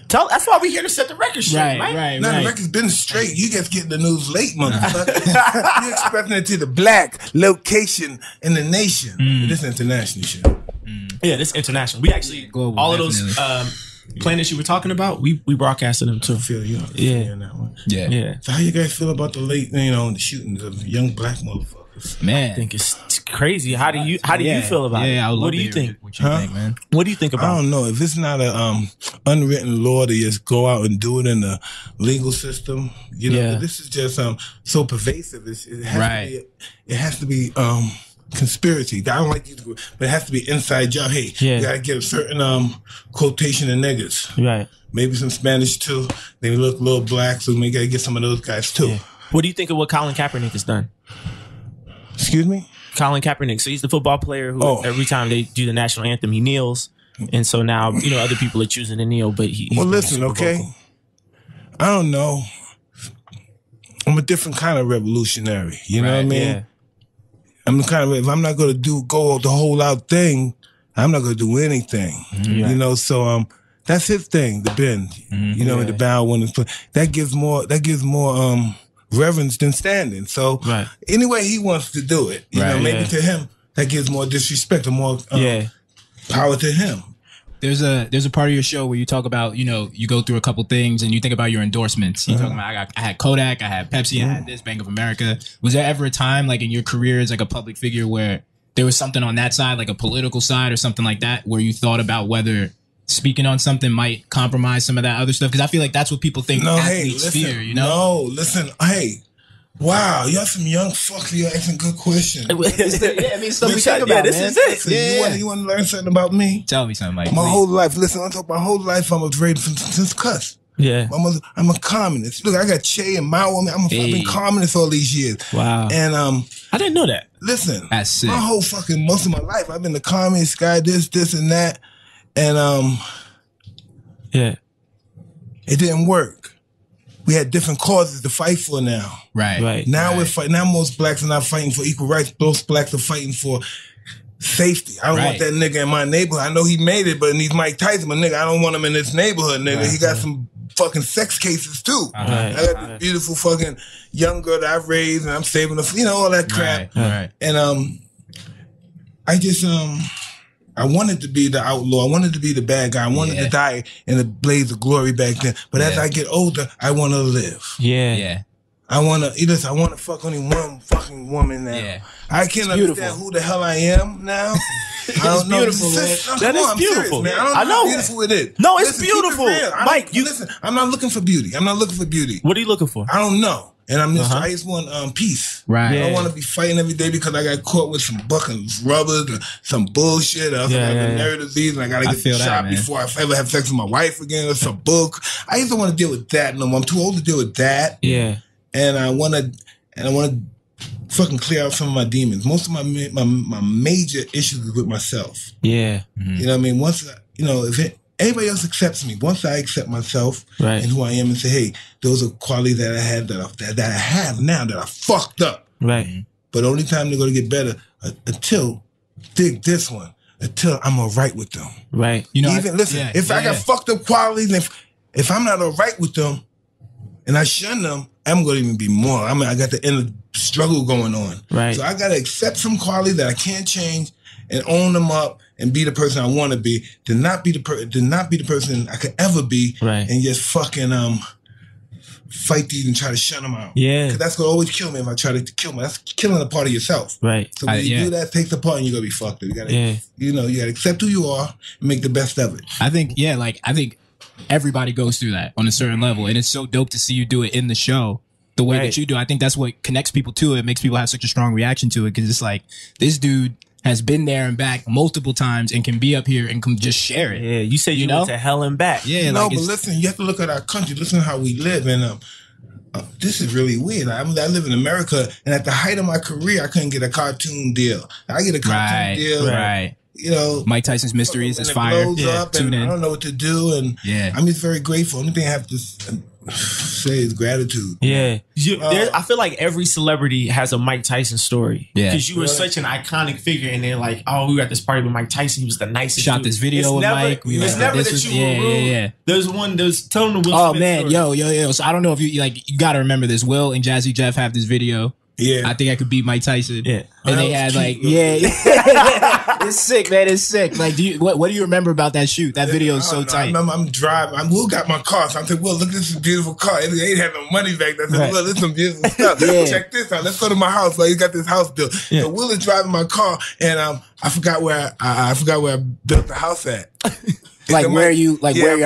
That's why we here to set the record straight, right? The record's been straight. You guys get the news late, motherfucker. You're expecting it to the black location in the nation. This international shit. Yeah, this international. We actually, global, all definitely. Of those planets you were talking about, we broadcasted them too. I feel you. Yeah. On that one. Yeah. So how you guys feel about the late, the shootings of young black motherfuckers? Man, I think it's crazy. How do you feel about it? What do you think? What you think, man? What do you think about it? I don't know. If it's not a unwritten law to just go out and do it in the legal system, this is just so pervasive. It has to be conspiracy. I don't like these, but it has to be inside job. Hey, you gotta get a certain quotation of niggas. Right. Maybe some Spanish too. They look a little black, so we gotta get some of those guys too. Yeah. What do you think of what Colin Kaepernick has done? Excuse me? Colin Kaepernick. So he's the football player who every time they do the national anthem, he kneels. And so now, other people are choosing to kneel, but he's listen, okay? Vocal. I don't know. I'm a different kind of revolutionary. You know what I mean? Yeah. I'm the kind of, if I'm not going to go the whole out thing, I'm not going to do anything. So that's his thing, the bend. The bow when it's that gives more reverence than standing. So anyway he wants to do it, maybe to him that gives more disrespect or more power to him. There's a part of your show where you talk about, you go through a couple things and you think about your endorsements. You talk about I had Kodak, I had Pepsi, I had this, Bank of America. Was there ever a time like in your career as like a public figure where there was something on that side, like a political side or something like that, where you thought about whether speaking on something might compromise some of that other stuff? Because I feel like that's what people think athletes fear, No, listen, hey. Wow, y'all some young fuckers. You're asking good questions. Stuff we talk about, man. This is it. You want to learn something about me? Tell me something, Mike. My whole life, listen, I talk my whole life. I was raised since cuss. Yeah. I'm a communist. Look, I got Che and Mao. I'm a fucking communist all these years. Wow. And I didn't know that. Listen, that's sick. My whole most of my life, I've been the communist guy. This, and that, and it didn't work. We had different causes to fight for now. Right. Now we're fighting. Now most blacks are not fighting for equal rights. Most blacks are fighting for safety. I don't want that nigga in my neighborhood. I know he made it, but he's Mike Tyson, but nigga, I don't want him in this neighborhood, nigga. He got some fucking sex cases too. I got this beautiful fucking young girl that I've raised and I'm saving her, all that crap. Right. And I just I wanted to be the outlaw. I wanted to be the bad guy. I wanted to die in a blaze of glory back then. But as I get older, I want to live. Yeah. I want to fuck only one fucking woman now. Yeah. I can't understand who the hell I am now. I don't know. Beautiful, man. That is beautiful, man. I don't know how beautiful it is. No, it's beautiful. Mike, listen, I'm not looking for beauty. What are you looking for? I don't know. And I just want peace. Right. I don't want to be fighting every day because I got caught with some fucking rubbers or some bullshit. Or I have venereal disease and I got to get shot before I ever have sex with my wife again or some book. I just don't want to deal with that no more. I'm too old to deal with that. Yeah. And I want to fucking clear out some of my demons. Most of my major issues is with myself. Yeah. Mm-hmm. You know what I mean? Once, if anybody else accepts me, once I accept myself and who I am and say, hey, those are qualities that I had that I have now that I fucked up. Right. But the only time they're going to get better until I'm all right with them. Right. If I got fucked up qualities, and if I'm not all right with them and I shun them, I'm going to even be more. I got the inner struggle going on. Right. So I got to accept some qualities that I can't change and own them up and be the person I want to be, to not be the person I could ever be, and just fucking fight these and try to shut them out. Yeah, because that's gonna always kill me if I try to kill me. That's killing a part of yourself. Right. So when you do that, take the part and you're gonna be fucked up. You gotta, you gotta accept who you are and make the best of it. I think everybody goes through that on a certain level, and it's so dope to see you do it in the show. the way that you do. I think that's what connects people to it, makes people have such a strong reaction to it, because it's like, this dude has been there and back multiple times and can be up here and can just share it. Yeah, you said you went to hell and back. Yeah, no, but listen, you have to look at our country. Listen to how we live, and this is really weird. I live in America, and at the height of my career, I couldn't get a cartoon deal. I get a cartoon deal, right? You know, Mike Tyson's Mysteries is fire. Up and I don't know what to do, and I'm just very grateful. Only thing I have to say is gratitude. Yeah, I feel like every celebrity has a Mike Tyson story. Yeah, because you were such an iconic figure, and they're like, "Oh, we were at this party with Mike Tyson. He was the nicest." Shot this video with Mike. It's never that you were rude. Yeah. There's tell them the Will Smith man, story. yo. So I don't know if you got to remember this. Will and Jazzy Jeff have this video. Yeah, I think I could beat Mike Tyson. Yeah, and they had like, it's sick, man. It's sick. Like, what do you remember about that shoot? That video is so tight. I'm driving. Will got my car, so I'm saying, Will, look at this beautiful car. They ain't had no money back then. I said, Will, this is some beautiful stuff. Check this out. Let's go to my house. Like, he got this house built. So Will is driving my car, and I forgot where I built the house at. Like where your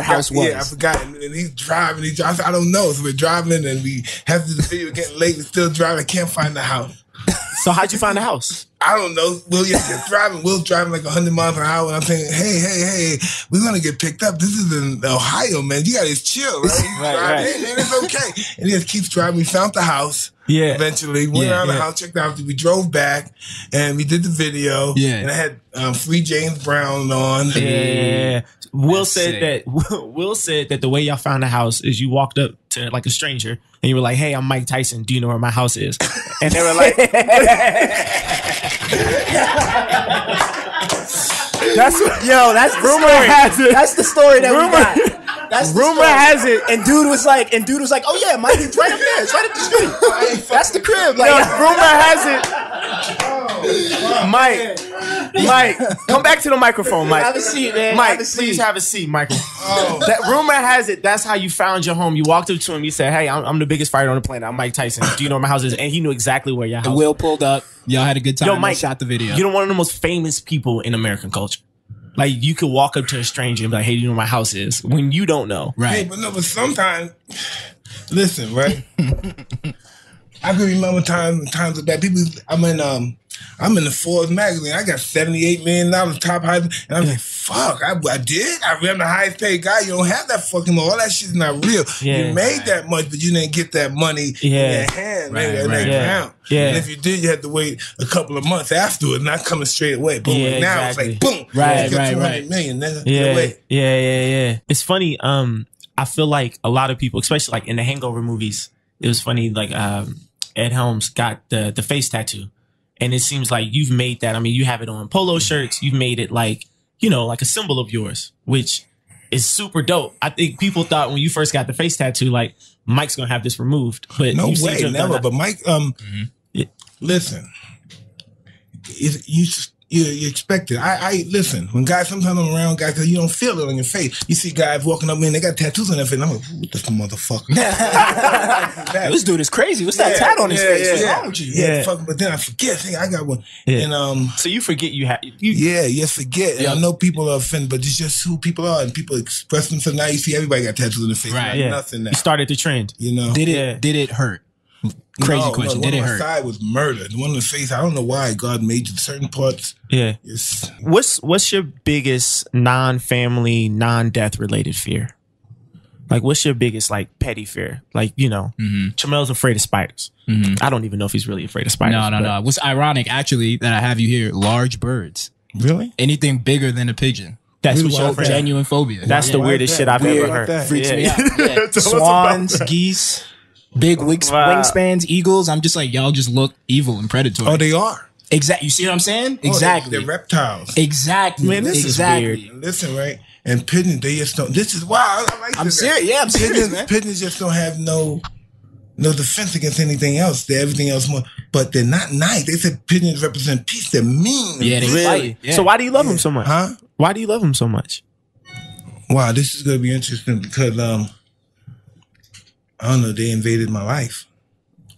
house was. Yeah, I forgot. And he's driving. I said, I don't know. So we're driving, and we have this video getting late. We're still driving. I can't find the house. So how'd you find the house? I don't know. Will's driving. Will's driving like 100 miles an hour. And I'm saying, hey, we're going to get picked up. This is in Ohio, man. You got to just chill, right? He's driving. Hey, man, it's okay. And he just keeps driving. We found the house. Yeah. Eventually. Went around the house, checked out. We drove back, and we did the video. Yeah. And I had Free James Brown on. Yeah. Will said that the way y'all found the house is you walked up to like a stranger and you were like, "Hey, I'm Mike Tyson. Do you know where my house is?" And they were like, "That's rumor has it. That's the story that we got. That's rumor has it." And dude was like, "Oh yeah, Mike, it's right up there. It's right up the street. That's the crib." Like, rumor has it. Mike, come back to the microphone, Mike. Have a seat, man. Mike, please have a seat, Michael. That rumor has it. That's how you found your home. You walked up to him. You said, "Hey, I'm the biggest fighter on the planet. I'm Mike Tyson. Do you know where my house is?" And he knew exactly where your house was. Will pulled up. Y'all had a good time. Yo, Mike, shot the video. You're one of the most famous people in American culture. Like, you could walk up to a stranger and be like, "Hey, do you know where my house is?" When you don't know. Right. Hey, but sometimes, listen, right? I can remember times of that. People, I'm in the Forbes magazine. I got $78 million top height, and I'm like, fuck, I did. I'm the highest paid guy. You don't have that fucking money. All that shit's not real. Yeah, you made that much, but you didn't get that money in your hand. Account. Yeah. And if you did, you had to wait a couple of months afterwards, not coming straight away. Boom. Now it's like boom. Right. $200 million. Yeah. It's funny. I feel like a lot of people, especially like in the Hangover movies, it was funny. Like Ed Helms got the face tattoo. And it seems like you've made that. I mean, you have it on polo shirts. You've made it like, like a symbol of yours, which is super dope. I think people thought when you first got the face tattoo, like, Mike's going to have this removed. But no way, never. But Mike, listen, you expect it. I listen, when guys, sometimes I'm around guys, you don't feel it on your face. You see guys walking up and they got tattoos on their face. And I'm like, what this motherfucker? This dude is crazy. What's that tat on his face? What's wrong with you? But then I forget. Hey, I got one. Yeah. And so you forget you have. You forget. And I know people are offended, but it's just who people are, and people express themselves. Now you see everybody got tattoos on their face. Right. Nothing. You started the trend. Did it hurt? Crazy question. Did it hurt? One side was murdered. One in the face. I don't know why God made you certain parts. Yeah. What's your biggest non-family, non-death related fear? Like, what's your biggest like petty fear? Like, Trammell's afraid of spiders. I don't even know if he's really afraid of spiders. No. What's ironic, actually, that I have you here? Large birds. Really? Anything bigger than a pigeon. That's what your genuine phobia. That's the weirdest shit I've ever heard. Freaks me out. Swans, geese. Big wingspans, eagles. I'm just like, y'all just look evil and predatory. Oh, they are. Exactly. You see what I'm saying? Exactly. They're reptiles. Exactly. Man, this is weird. Listen, right? And pigeons, they just don't. This is why I like. I'm serious. Yeah, I'm serious, man. Pigeons just don't have no defense against anything else. They're everything else more, but they're not nice. They said pigeons represent peace. They're mean. Yeah, they really. Yeah. So why do you love them so much? Huh? Why do you love them so much? Wow, this is gonna be interesting because I don't know, they invaded my life.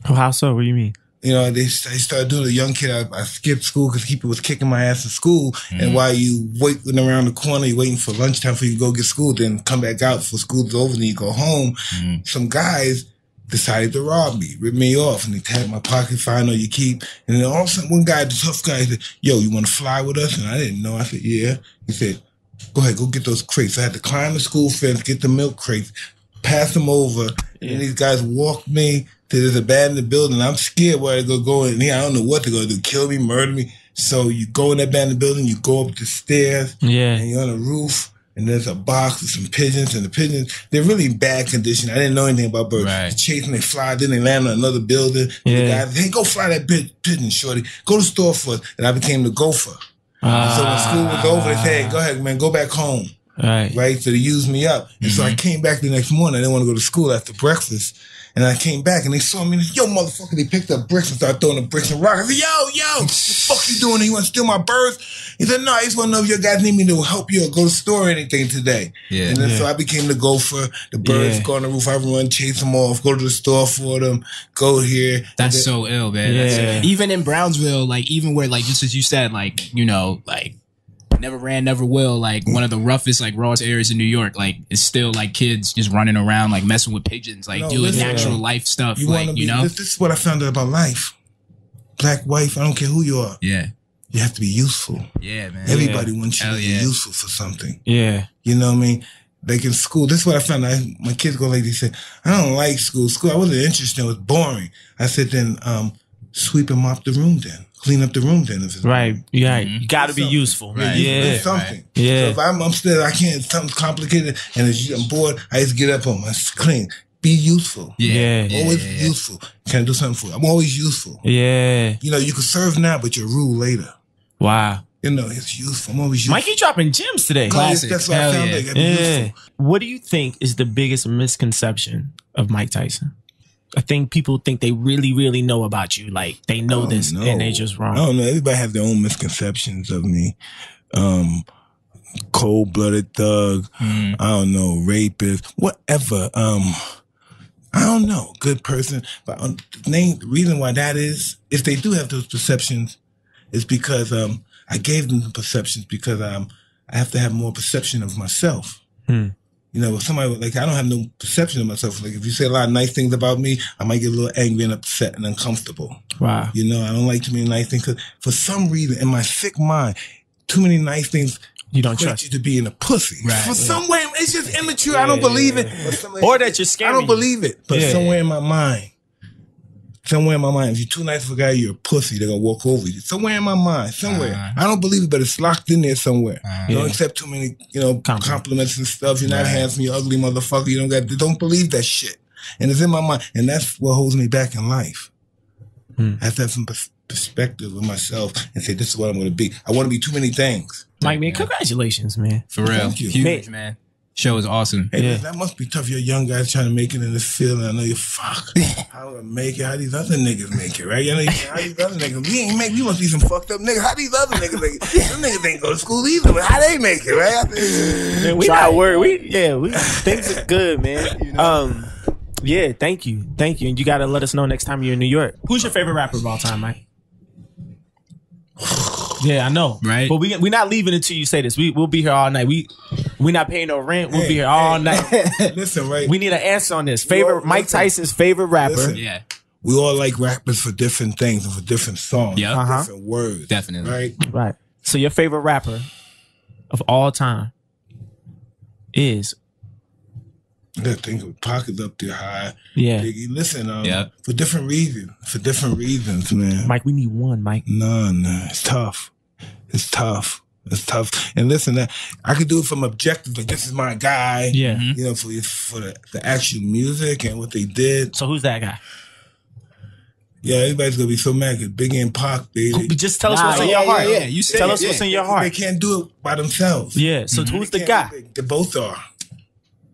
Oh, how so? What do you mean? They started doing it. A young kid, I skipped school because people was kicking my ass in school. And while you waiting around the corner, you waiting for lunchtime for you to go get school, then come back out for school's over, then you go home. Some guys decided to rob me, rip me off, and they tapped my pocket, find all you keep. And then all of a sudden, one guy, the tough guy, said, yo, you want to fly with us? And I didn't know. I said, yeah. He said, go ahead, go get those crates. I had to climb the school fence, get the milk crates, pass them over, and these guys walked me to this abandoned building. I'm scared where they're going to go in here. I don't know what they're going to do, kill me, murder me. So you go in that abandoned building, you go up the stairs, and you're on the roof. And there's a box with some pigeons, and the pigeons, they're really in bad condition. I didn't know anything about birds. Right. They chase and they fly, then they land on another building. Yeah. The guys, hey, go fly that pigeon, shorty. Go to the store for it. And I became the gopher. So when school was over, they said, hey, go ahead, man, go back home. Right? So they used me up. And so I came back the next morning. I didn't want to go to school after breakfast. And I came back and they saw me and they said, yo, motherfucker, they picked up bricks and started throwing the bricks and rocks. I said, yo, what the fuck you doing? You want to steal my birds? He said, no, I just want to know if your guys need me to help you or go to the store or anything today. Yeah. And then so I became the gopher. The birds go on the roof. I run, chase them off, go to the store for them, go here. That's so ill, man. Yeah. Even in Brownsville, like even where like just as you said, like, you know, like never ran, never will, like one of the roughest, like rawest areas in New York, like it's still like kids just running around, like messing with pigeons, like doing natural life stuff. You like, you know, this is what I found out about life. Black, white, I don't care who you are. Yeah. You have to be useful. Yeah, man. Everybody wants you to be useful for something. Yeah. You know what I mean? Like in school, this is what I found out. My kids go like, they said, I don't like school. School, I wasn't interested. It was boring. I said, then sweep and mop the room then. Clean up the room then. Right. Yeah. You got to be useful. Right. Yeah. Something. Right. Yeah. So if I'm upstairs, I can't, something's complicated, and I'm bored, I just get up on my clean. Be useful. Yeah. Always useful. Can I do something for you? I'm always useful. Yeah. You know, you can serve now, but you're rule later. Wow. You know, it's useful. I'm always useful. Mikey dropping gems today. Classic. That's what I found. Yeah. What do you think is the biggest misconception of Mike Tyson? I think people think they really, really know about you. Like they know this and they just wrong. I don't know. Everybody has their own misconceptions of me. Cold-blooded thug. I don't know. Rapist. Whatever. I don't know. Good person. But the reason why that is, if they do have those perceptions, is because I gave them the perceptions because I have to have more perception of myself. You know, if somebody, like, I don't have no perception of myself. Like, if you say a lot of nice things about me, I might get a little angry and upset and uncomfortable. Wow. You know, I don't like too many nice things. Cause for some reason, in my sick mind, too many nice things you don't trust you to be in a pussy. Right. For some way, it's just immature. I don't believe it. Or that you're scared. I don't believe it. But somewhere in my mind, if you're too nice for a guy, you're a pussy. They're gonna walk over you. Somewhere in my mind, somewhere. I don't believe it, but it's locked in there somewhere. You don't accept too many, you know, compliments and stuff. You're not handsome. You're ugly, motherfucker. You don't believe that shit, and it's in my mind, and that's what holds me back in life. I have to have some perspective of myself and say, this is what I'm going to be. I want to be too many things. Mike, man, congratulations, man. For real. Thank you. Huge, man. Show is awesome. Hey, that must be tough. You're a young guy trying to make it in this field, and I know you're how do I make it? How these other niggas make it, right? You know, how these other niggas, we must be some fucked up niggas. How these other niggas make it? Them niggas ain't go to school either, but how they make it, right? Man, we not worried. Things are good, man. You know? Yeah, thank you. And you got to let us know next time you're in New York. Who's your favorite rapper of all time, Mike? Yeah, I know, right? But we're not leaving until you say this. We'll be here all night. We're not paying no rent. We'll be here all night. Listen, right? We need an answer on this. Mike Tyson's favorite rapper. Listen, we all like rappers for different things and for different songs, different words. Definitely, right. So your favorite rapper of all time is. I think Pocket's up there high. Yeah. Biggie. Listen, for different reasons, man. Mike, we need one, Mike. No, it's tough. It's tough. And listen, I could do it from objective, like this is my guy. Yeah. You know, for the actual music and what they did. So who's that guy? Yeah, everybody's gonna be so mad because Biggie and Pac, they just tell us what's in your heart. Yeah, you tell us what's in your heart. They can't do it by themselves. Yeah. So who's the guy? They both are.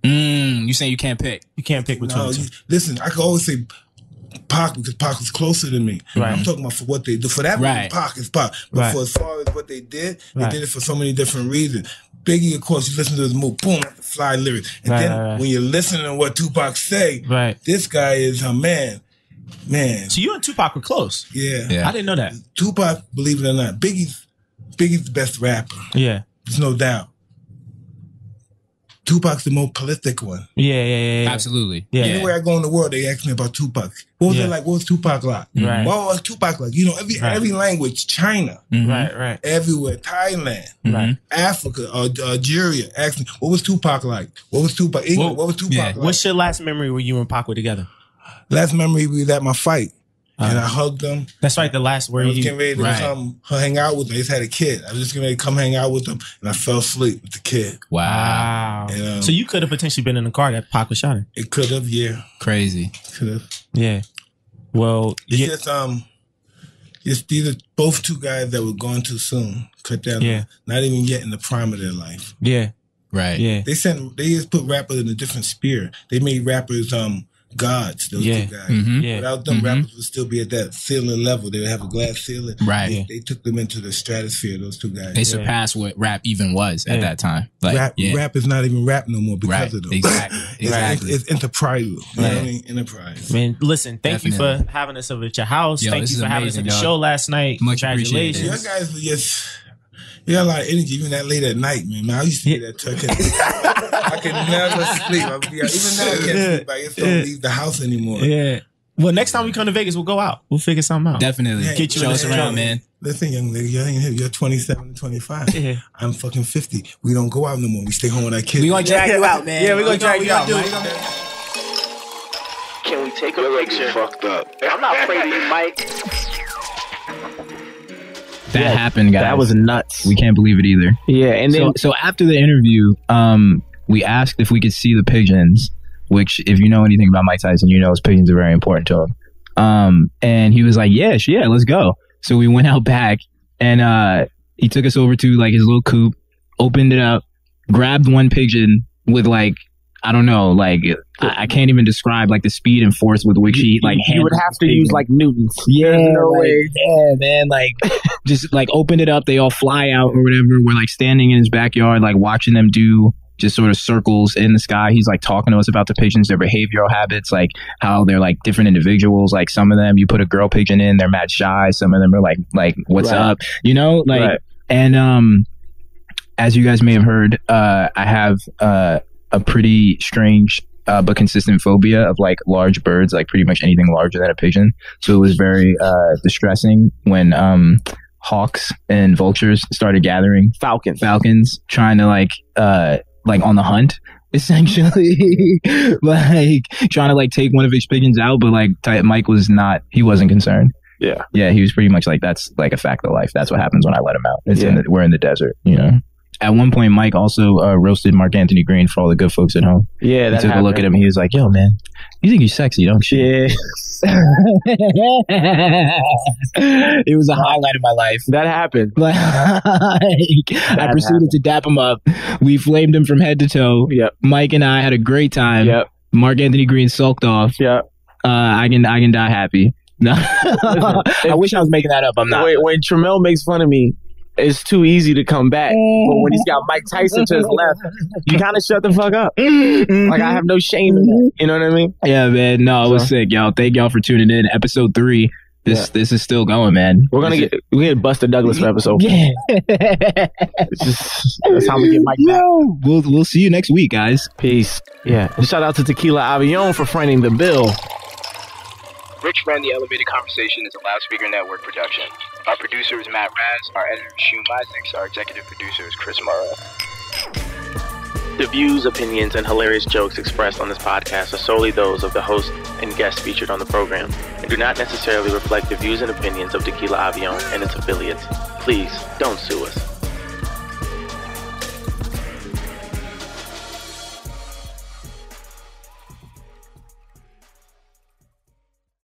You saying you can't pick? You can't pick between the two. Listen, I could always say Pac because Pac was closer to me. Right. I'm talking about for what they do. For that reason, Pac is Pac. But for as far as what they did it for so many different reasons. Biggie, of course, you listen to his move, boom, that's the fly lyrics. And then when you're listening to what Tupac say, this guy is a man. So you and Tupac were close. Yeah. I didn't know that. Tupac, believe it or not, Biggie's the best rapper. Yeah. There's no doubt. Tupac's the most prolific one. Yeah. Absolutely. Yeah. Anywhere I go in the world, they ask me about Tupac. What was it like? What was Tupac like? Right. What was Tupac like? You know, every language, China, Right. everywhere, Thailand, Right. Africa, Algeria, ask me, what was Tupac like? What was Tupac? England, what was Tupac like? What's your last memory where you and Pac were together? Last memory, we was at my fight. And I hugged them. That's right, the last word. I was getting ready to come hang out with them. I just had a kid. I was just getting ready to come hang out with them, and I fell asleep with the kid. Wow. And, so you could have potentially been in the car that Pac was shot in. It could have, yeah. Crazy. Could have. Yeah. Well, it's just these are both two guys that were gone too soon. Cut that off. Not even yet in the prime of their life. Yeah. Right. Yeah. They just put rappers in a different sphere. They made rappers gods, those two guys. Without them, rappers would still be at that ceiling level. They would have a glass ceiling. Right. They took them into the stratosphere, those two guys. They surpassed what rap even was at that time. Like, rap is not even rap no more because of them. Exactly. It's enterprise. You know what I mean? Enterprise. Man, listen, thank you for having us over at your house. Thank you for having us at the show last night. Much Congratulations. You guys were just... You got a lot of energy, even that late at night, man. I used to get that truck. I could never sleep. Even now I can't sleep. I just don't leave the house anymore. Yeah. Well, next time we come to Vegas, we'll go out. We'll figure something out. Definitely. Get you Show us around, man. Listen, young lady, you're 27 and 25. Yeah. I'm fucking 50. We don't go out no more. We stay home with our kids. We gonna drag you out, man. Yeah, we're gonna drag you out, man. Can we take a picture? Fucked up. I'm not afraid of you, Mike. That happened, guys. That was nuts. We can't believe it either. Yeah, and then so after the interview, we asked if we could see the pigeons, which, if you know anything about Mike Tyson, you know his pigeons are very important to him. And he was like, yeah, let's go. So we went out back, and he took us over to like his little coop, opened it up, grabbed one pigeon with like, I don't know, like I can't even describe like the speed and force with which he like. You would have to use like newtons. Yeah, man. Like just like opened it up. They all fly out or whatever. We're like standing in his backyard, like watching them do just sort of circles in the sky. He's like talking to us about the pigeons, their behavioral habits, like how they're like different individuals. Like some of them, you put a girl pigeon in, they're mad shy. Some of them are like what's up, you know, like and as you guys may have heard, I have a pretty strange but consistent phobia of like large birds, like pretty much anything larger than a pigeon. So it was very distressing when hawks and vultures started gathering falcons trying to like on the hunt, essentially. Like trying to like take one of his pigeons out, but like Mike he wasn't concerned. Yeah, he was pretty much like, that's like a fact of life. That's what happens when I let him out. We're in the desert, you know. At one point, Mike also roasted Mark Anthony Green for all the good folks at home. Yeah, that he took a look at him. He was like, "Yo, man, you think you're sexy, don't you?" Yeah. It was a highlight of my life. That happened. Like, I proceeded to dap him up. We flamed him from head to toe. Yep. Mike and I had a great time. Yep. Mark Anthony Green sulked off. Yep. I can die happy. No, I wish I was making that up. I'm not. When Trammell makes fun of me, it's too easy to come back. But when he's got Mike Tyson to his left, you kind of shut the fuck up. Like, I have no shame in that. You know what I mean? Yeah, man. No, it was sick, y'all. Thank y'all for tuning in. Episode 3. This is still going, man. We're get Buster Douglas for episode 4. Yeah. That's how we get Mike back. We'll see you next week, guys. Peace. Yeah. And shout out to Tequila Avion for fronting the bill. Rich Ran the Elevated Conversation is a Loudspeaker Network production. Our producer is Matt Raz, our editor is Shum Isaacs, our executive producer is Chris Morrow. The views, opinions, and hilarious jokes expressed on this podcast are solely those of the host and guests featured on the program and do not necessarily reflect the views and opinions of Tequila Avion and its affiliates. Please don't sue us.